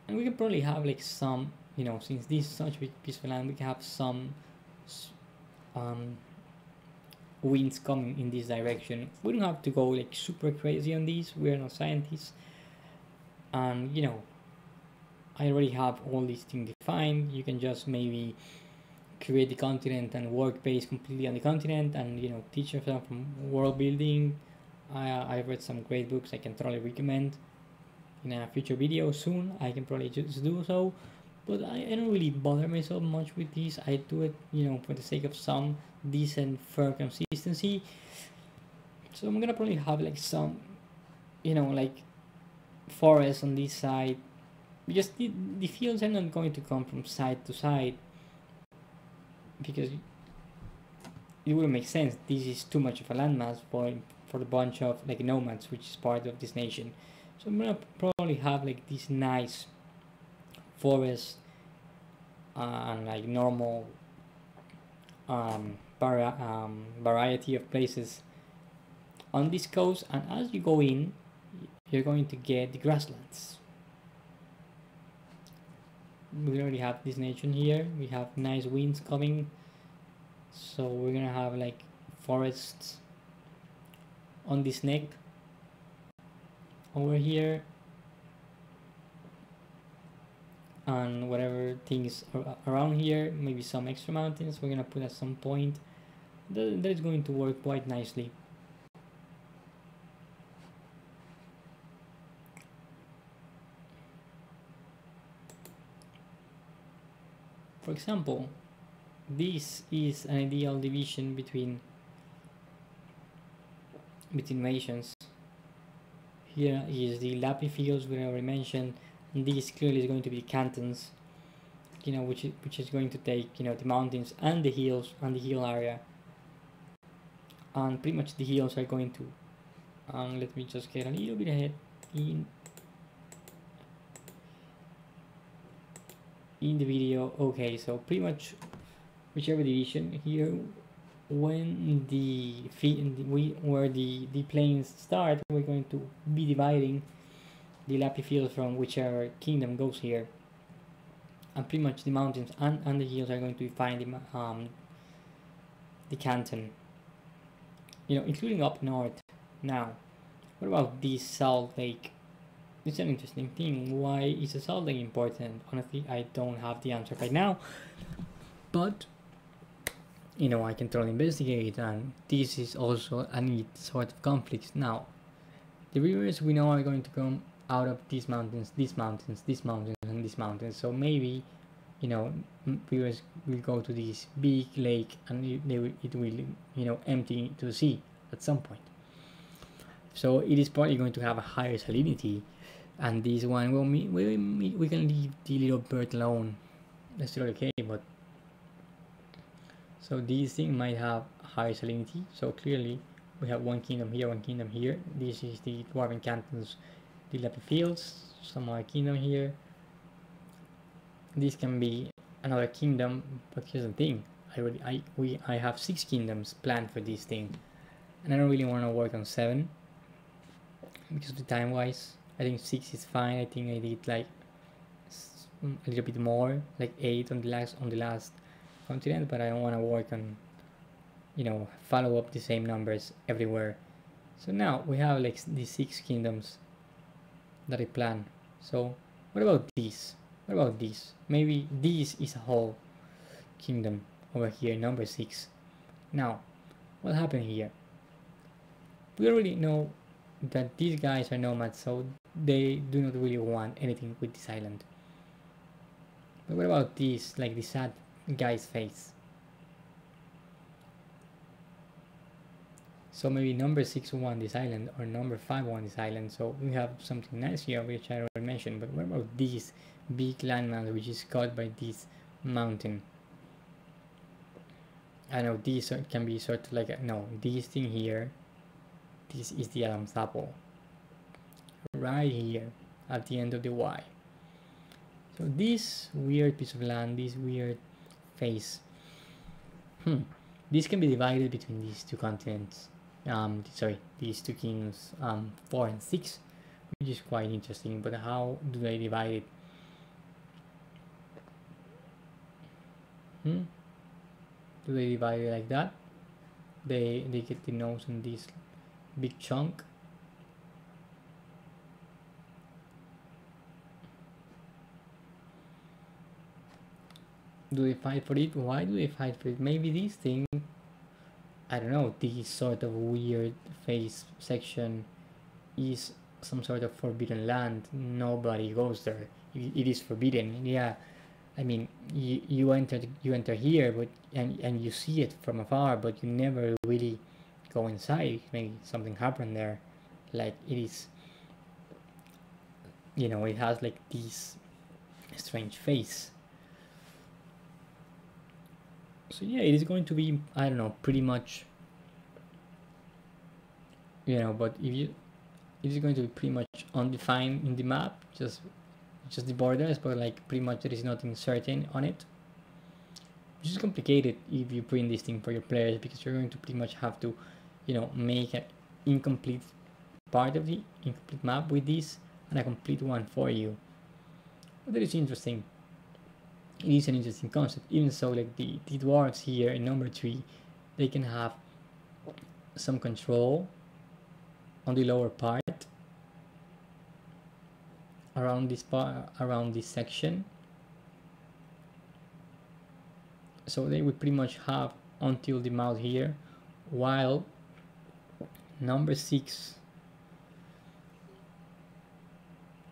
And we can probably have like some, since this is such a big piece of land, we can have some winds coming in this direction. We don't have to go like super crazy on these, we are not scientists. And I already have all these things defined. You can just maybe create the continent and work based completely on the continent, and teach yourself from world building. I've read some great books I can totally recommend. In a future video soon I can probably just do so, but I don't really bother myself much with this. I do it for the sake of some decent fair consistency. So I'm gonna probably have like some like forest on this side, because the fields are not going to come from side to side, because it wouldn't make sense. This is too much of a landmass for the bunch of like nomads, which is part of this nation. So I'm gonna probably have like this nice forest and like normal variety of places on this coast, and as you go in, you're going to get the grasslands. We already have this nation here. We have nice winds coming, so we're gonna have like forests on this neck over here, and whatever things around here, maybe some extra mountains we're gonna put at some point. That is going to work quite nicely. For example, this is an ideal division between nations. Here is the Lappy Fields, we already mentioned, and this clearly is going to be cantons, which is going to take the mountains and the hills and the hill area, and pretty much the hills are going to let me just get a little bit ahead in the video. Okay, so pretty much whichever division here, when where the plains start, we're going to be dividing the Lappy Fields from whichever kingdom goes here, and pretty much the mountains and the hills are going to define the canton, including up north. Now, what about this salt lake? It's an interesting thing. Why is a salt lake important? Honestly, I don't have the answer right now, but I can totally investigate, and this is also a neat sort of conflict. Now, the rivers we know are going to come out of these mountains, these mountains, these mountains, and these mountains. So maybe, rivers will go to this big lake, and it will empty to the sea at some point. So it is probably going to have a higher salinity, and this one we can leave the little bird alone. That's still okay, but so this thing might have higher salinity. So clearly we have one kingdom here, one kingdom here. This is the dwarven cantons, the Lappy Fields, some other kingdom here. This can be another kingdom, but here's the thing, I have 6 kingdoms planned for this thing, and I don't really want to work on 7 because of the time wise. I think 6 is fine. I think I did like a little bit more, like 8 on the last continent, but I don't want to work on, you know, follow up the same numbers everywhere. So now we have like these 6 kingdoms that I plan. So what about this? What about this? Maybe this is a whole kingdom over here, number 6. Now, what happened here? We already know that these guys are nomads, so they do not really want anything with this island. But what about this, like the sad guy's face? So maybe number 6 won this island, or number 5 won this island, so we have something nice here which I already mentioned. But what about this big landmass which is caught by this mountain? I know this can be sort of like no, this thing here, this is the Adam's apple right here at the end of the Y. So this weird piece of land, this weird face, this can be divided between these 2 continents, these 2 kings, 4 and 6, which is quite interesting. But how do they divide it? Do they divide it like that? They get the nose in this big chunk. Do they fight for it? Why do they fight for it? Maybe this thing, I don't know, this sort of weird face section is some sort of forbidden land. Nobody goes there. It is forbidden. Yeah, I mean, you enter here, but and you see it from afar, but you never really go inside. Maybe something happened there, like it is, you know, it has like this strange face. So yeah, it is going to be, I don't know, pretty much, you know, but it is going to be pretty much undefined in the map, just the borders, but like pretty much there is nothing certain on it, which is complicated if you print this thing for your players, because you're going to pretty much have to, you know, make an incomplete part of the incomplete map with this and a complete one for you. But that is interesting. It is an interesting concept. Even so, like the dwarves here in number 3, they can have some control on the lower part around this section. So they would pretty much have until the mouth here, while number 6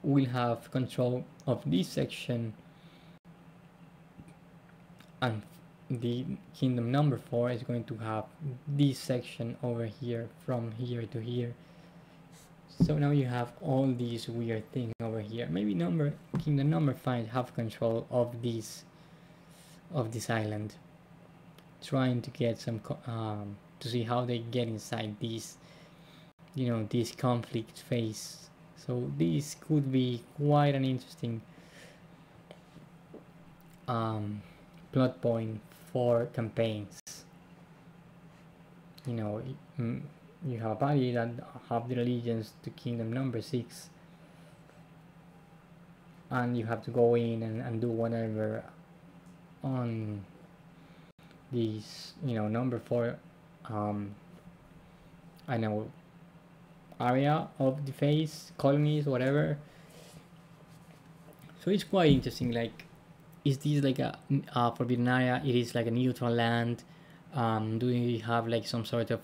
will have control of this section, and the kingdom number 4 is going to have this section over here from here to here. So now you have all these weird things over here. Maybe kingdom number 5 have control of this island, trying to get some to see how they get inside this, you know, this conflict phase. So this could be quite an interesting plot point for campaigns. You know, you have a party that have the allegiance to kingdom number 6, and you have to go in and do whatever on these, you know, number 4 I know, area of the face, colonies, whatever. So it's quite interesting. Like, is this like a forbidden area? It is like a neutral land. Do we have like some sort of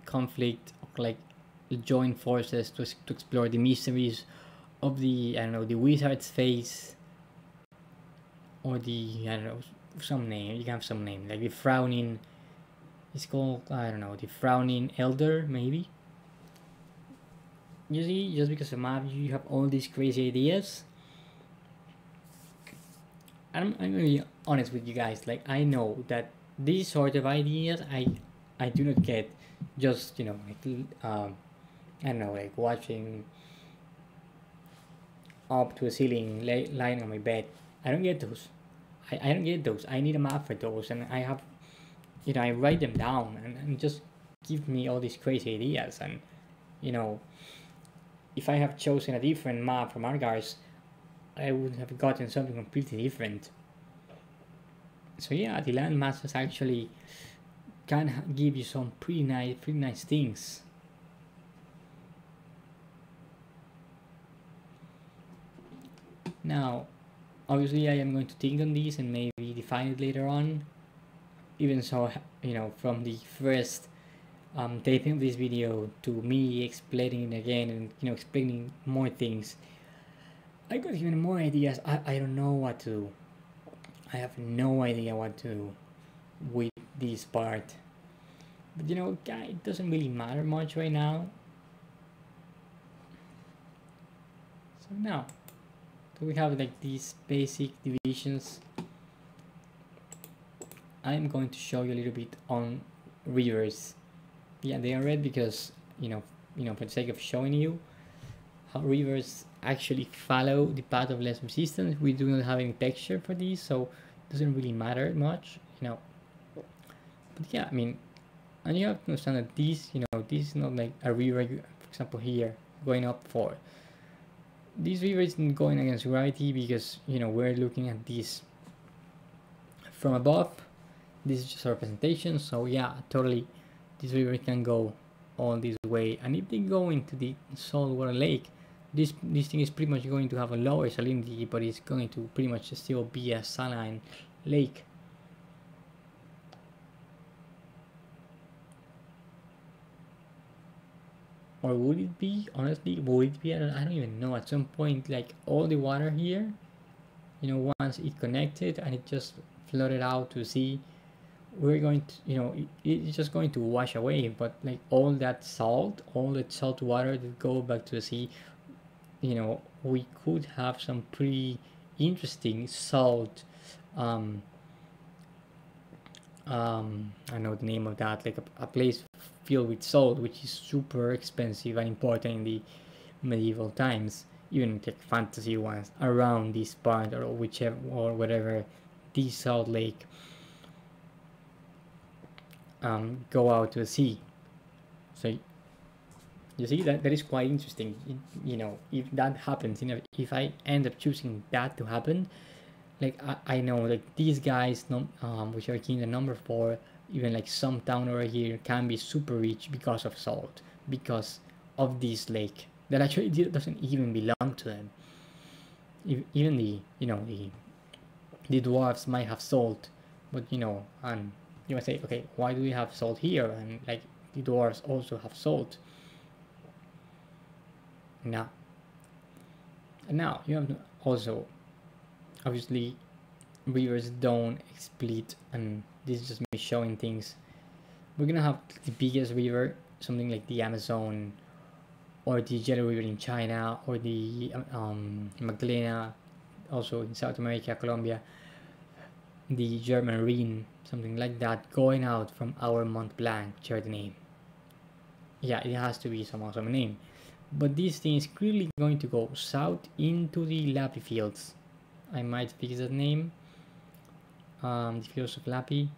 conflict, like join forces to explore the mysteries of the, I don't know, the wizard's face, or the, I don't know, some name? You can have some name, like the frowning. It's called, I don't know, the frowning elder, maybe. You see, just because of map, you have all these crazy ideas. I'm gonna be honest with you guys. Like, I know that these sort of ideas I do not get just, you know, like I don't know, like watching up to a ceiling, lying on my bed. I don't get those. I don't get those. I need a map for those, and I have, I write them down and just give me all these crazy ideas. And if I have chosen a different map from Argars, I would have gotten something completely different. So yeah, the landmasses actually can give you some pretty nice things. Now, obviously, I am going to think on these and maybe define it later on. Even so, from the first taping of this video to me explaining it again and explaining more things, I got even more ideas. I don't know what to do. I have no idea what to do with this part. But it doesn't really matter much right now. So now, so we have like these basic divisions. I'm going to show you a little bit on rivers. Yeah, they are red because for the sake of showing you how rivers actually follow the path of less resistance. We do not have any texture for these, so it doesn't really matter much, But yeah, I mean, and you have to understand that this is not like a river, for example, here going up for. This river isn't going against gravity because we're looking at this from above. This is just a representation, so yeah, totally, this river can go all this way. And if they go into the saltwater lake, this thing is pretty much going to have a lower salinity, but it's going to pretty much still be a saline lake. Or would it be? Honestly, would it be? I don't even know. At some point, like all the water here, once it connected and it just floated out to sea, we're going to, it's just going to wash away. But like all that salt water that go back to the sea, we could have some pretty interesting salt. I know the name of that, like a place filled with salt, which is super expensive and important in the medieval times, even like fantasy ones around this part or whichever or whatever the salt lake go out to the sea. So you see that is quite interesting. If that happens, if I end up choosing that to happen, like I know like these guys, which are king the number 4, even like some town over here can be super rich because of salt, because of this lake that actually doesn't even belong to them. Even the dwarves might have salt, but and you might say, okay, why do we have salt here? And like the dwarves also have salt. Now you have to also, obviously, rivers don't split, and this is just me showing things. We're gonna have the biggest river, something like the Amazon or the Yellow River in China, or the Magdalena, also in South America, Colombia, the German Rhine, something like that, going out from our Mont Blanc, share the name. Yeah, it has to be some awesome name. But this thing is clearly going to go south into the Lappy fields. I might fix that name. The fields of Lappy.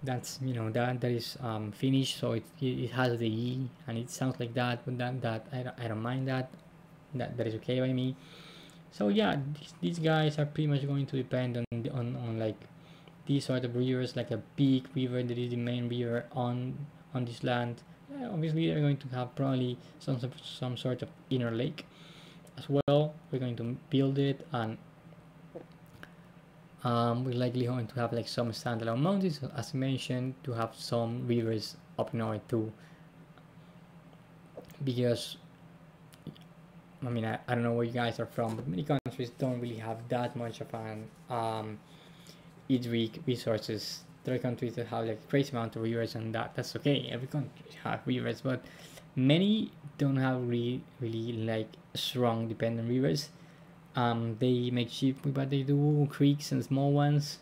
That's that is Finnish, so it has the E and it sounds like that, but that I don't mind that is okay by me. So yeah, these guys are pretty much going to depend on like these sort of rivers, like a big river that is the main river on this land. Yeah, obviously they're going to have probably some sort of inner lake as well. We're going to build it, and we're likely going to have like some standalone mountains, as mentioned, to have some rivers up north too, because I mean, I don't know where you guys are from, but many countries don't really have that much of an hydric resources. There are countries that have like a crazy amount of rivers, and that's okay. Every country has rivers, but many don't have really like strong dependent rivers. They make cheap with what they do, creeks and small ones.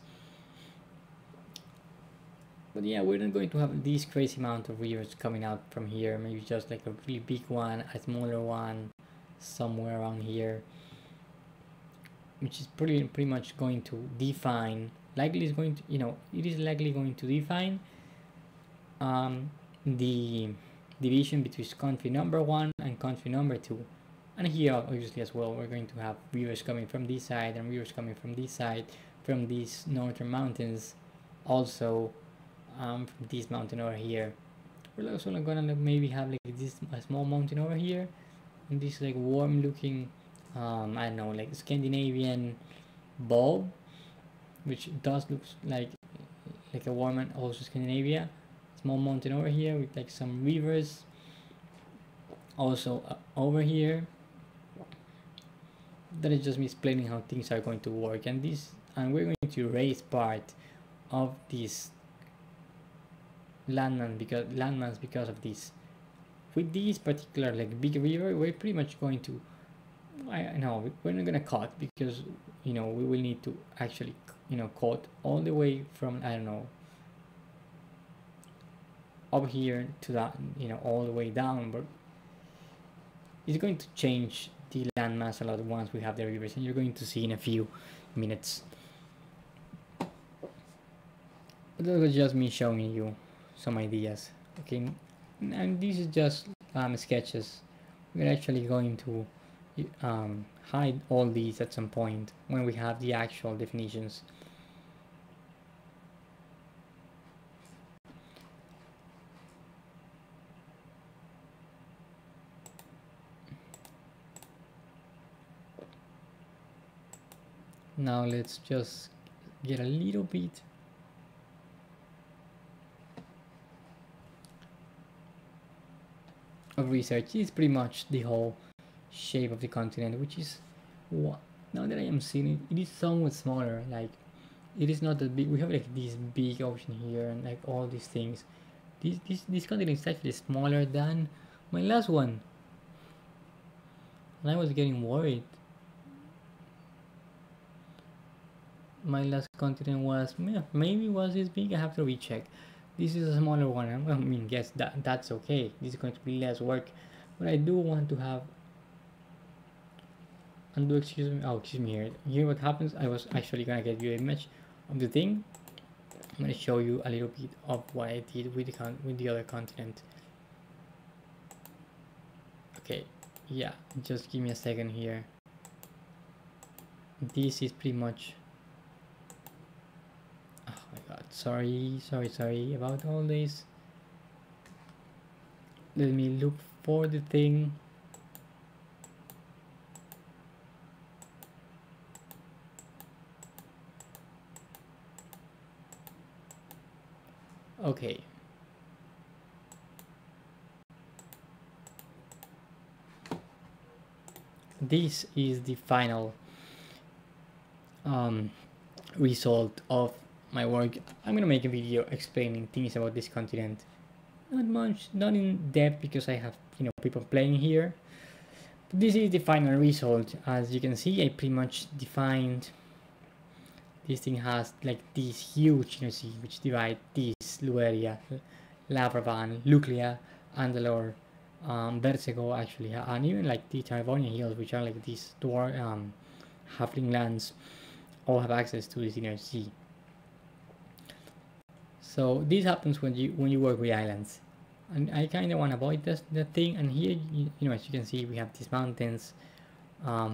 But yeah, we're not going to have this crazy amount of rivers coming out from here. Maybe just like a really big one, a smaller one, somewhere around here. which is pretty much going to define, likely is going to, it is likely going to define the division between country number 1 and country number 2. And here obviously as well we're going to have rivers coming from this side and rivers coming from this side, from these northern mountains, also from this mountain over here. We're also gonna maybe have like this a small mountain over here, and this like warm looking I don't know, like Scandinavian bulb, which does look like a warm, and also Scandinavia. Small mountain over here with like some rivers also over here. That is just me explaining how things are going to work, and we're going to erase part of this landmass because of this. With this particular like big river, we're pretty much going to, I know we're not gonna cut, because we will need to actually cut all the way from, I don't know, up here to that, all the way down, but it's going to change the landmass a lot once we have the rivers, and you're going to see in a few minutes. But that was just me showing you some ideas. Okay, and this is just sketches. We're actually going to hide all these at some point when we have the actual definitions. Now let's just get a little bit of research. This is pretty much the whole shape of the continent, which is what, now that I am seeing it, it is somewhat smaller. Like, it is not that big. We have like this big ocean here and like all these things. This continent is actually smaller than my last one, and I was getting worried. My last continent was, maybe was this big. I have to recheck. This is a smaller one. I mean, guess that's okay. This is going to be less work, but I do want to have. Undo, excuse me here. Here what happens, I was actually gonna get you an image of the thing. I'm gonna show you a little bit of what I did with the other continent. Okay, yeah, just give me a second here. This is pretty much, oh my god, sorry about all this. Let me look for the thing. Okay. This is the final result of my work. I'm gonna make a video explaining things about this continent. Not much, not in depth, because I have people playing here. But this is the final result. As you can see, I pretty much defined. This thing has like this huge sea which divide this Lueria, Lavravan, Luclia, Andalor, Bersego actually, and even like the Tarvonia hills, which are like these halfling lands, all have access to this inner sea. So this happens when you work with islands, and I kind of want to avoid that thing. And here, as you can see, we have these mountains,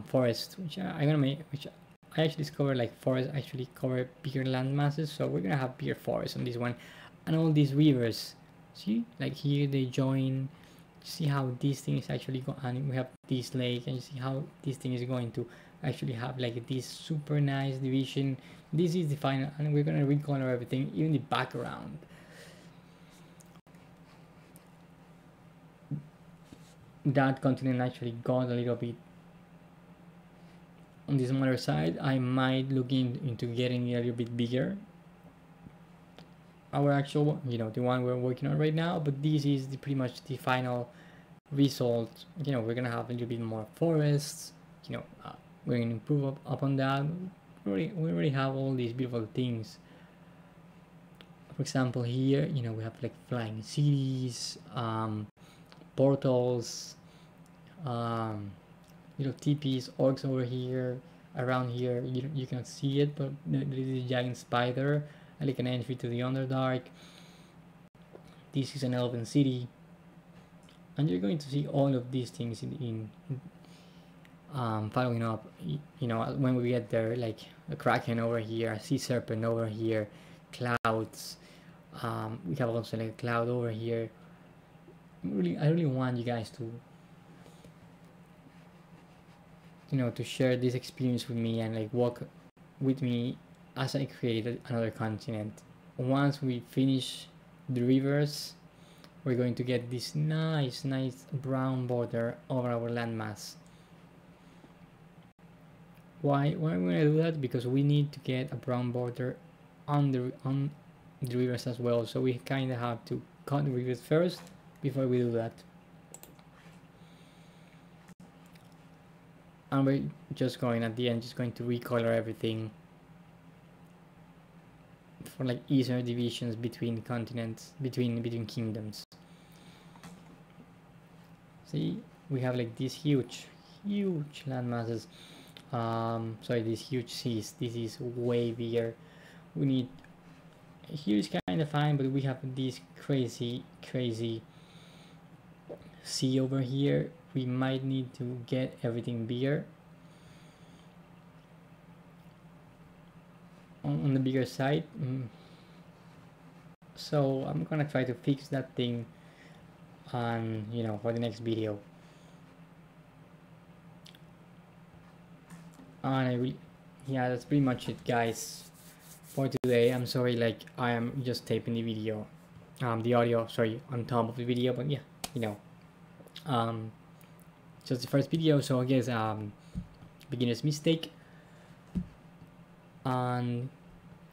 forests, which I'm gonna make, which I actually discovered like forests actually cover bigger land masses, so we're gonna have bigger forests on this one, and all these rivers. See, like here they join. See how this thing is actually going, and we have this lake, and you see how this thing is going to actually have like this super nice division. This is the final, and we're gonna recolor everything, even the background. That continent actually got a little bit on the smaller side. I might look into getting a little bit bigger, our actual, the one we're working on right now. But this is pretty much the final result. We're gonna have a little bit more forests. We're gonna improve upon that. We already have all these beautiful things. For example, here, we have like flying cities, portals, teepees, orcs over here, around here. You cannot see it, but there is a giant spider, like an entry to the Underdark. This is an elven city, and you're going to see all of these things in following up. You know, when we get there, like a kraken over here, a sea serpent over here, clouds. We have also like a cloud over here. I really want you guys to, you know, to share this experience with me and like walk with me as I create another continent. Once we finish the rivers, we're going to get this nice brown border over our landmass. Why are we gonna do that? Because we need to get a brown border on the rivers as well. So we kind of have to cut the rivers first before we do that. And we're just going at the end, just going to recolor everything for like easier divisions between continents, between kingdoms. See, we have like these huge landmasses. Sorry, these huge seas. This is way bigger. We need here is kind of fine, but we have this crazy sea over here. We might need to get everything bigger on the bigger side. So I'm gonna try to fix that thing on, you know, for the next video. And yeah, that's pretty much it, guys, for today. I'm sorry, like I am just taping the video, the audio, sorry, on top of the video, but yeah, you know, just the first video, so I guess beginner's mistake. And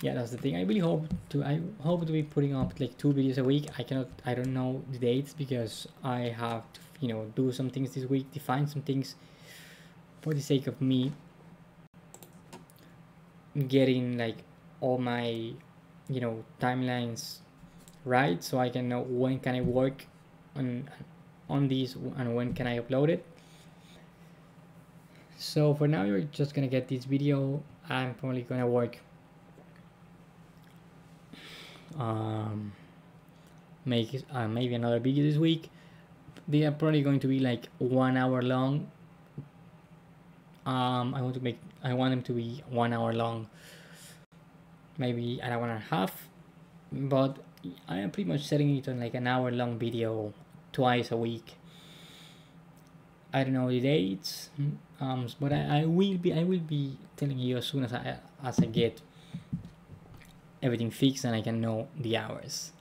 yeah, that's the thing. I really hope to be putting up like 2 videos a week. I don't know the dates because I have to, you know, do some things this week, define some things for the sake of me getting like all my, you know, timelines right, so I can know when can I work on these and when can I upload it. So for now, you're just gonna get this video. I'm probably gonna work make maybe another video this week. They are probably going to be like 1 hour long. I want them to be 1 hour long, maybe an hour and a half, but I am pretty much setting it on like an hour long video twice a week. I don't know the dates, but I will be telling you as soon as I get everything fixed and I can know the hours.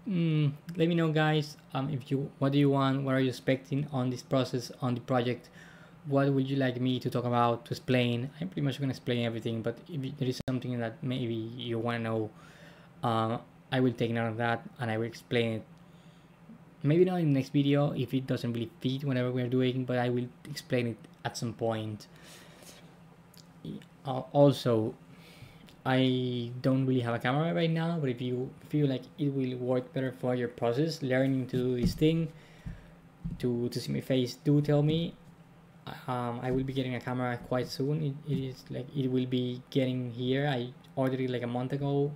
Let me know, guys, what do you want, what are you expecting on this process, on the project, what would you like me to talk about, to explain. I'm pretty much going to explain everything, but if there is something that maybe you want to know, I will take note of that and I will explain it. Maybe not in the next video if it doesn't really fit whatever we're doing, but I will explain it at some point. Also, I don't really have a camera right now, but if you feel like it will work better for your process, learning to do this thing, to see my face, do tell me. I will be getting a camera quite soon. It is like it will be getting here. I ordered it like a month ago,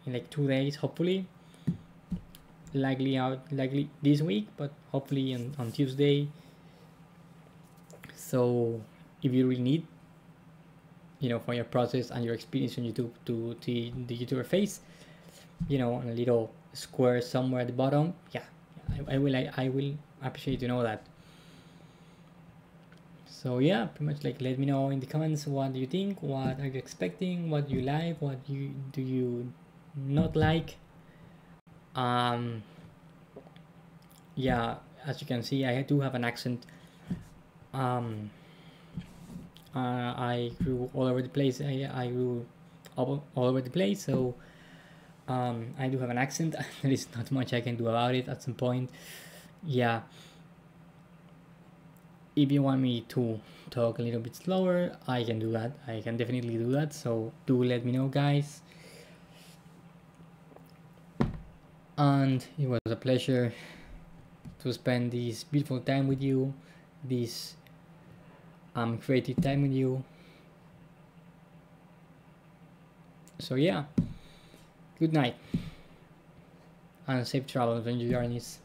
in like 2 days, hopefully. Likely this week, but hopefully on Tuesday. So if you really need, you know, for your process and your experience on YouTube, to the YouTuber face, you know, on a little square somewhere at the bottom, yeah, I will appreciate to know that. So yeah, pretty much like let me know in the comments what do you think, what are you expecting, what you like, what do you not like. Yeah, as you can see, I do have an accent. I grew all over the place. I grew all over the place, so I do have an accent. There is not much I can do about it at some point. Yeah, if you want me to talk a little bit slower, I can do that. I can definitely do that, so do let me know, guys. And it was a pleasure to spend this beautiful time with you, this creative time with you. So yeah, good night and safe travels on your journeys.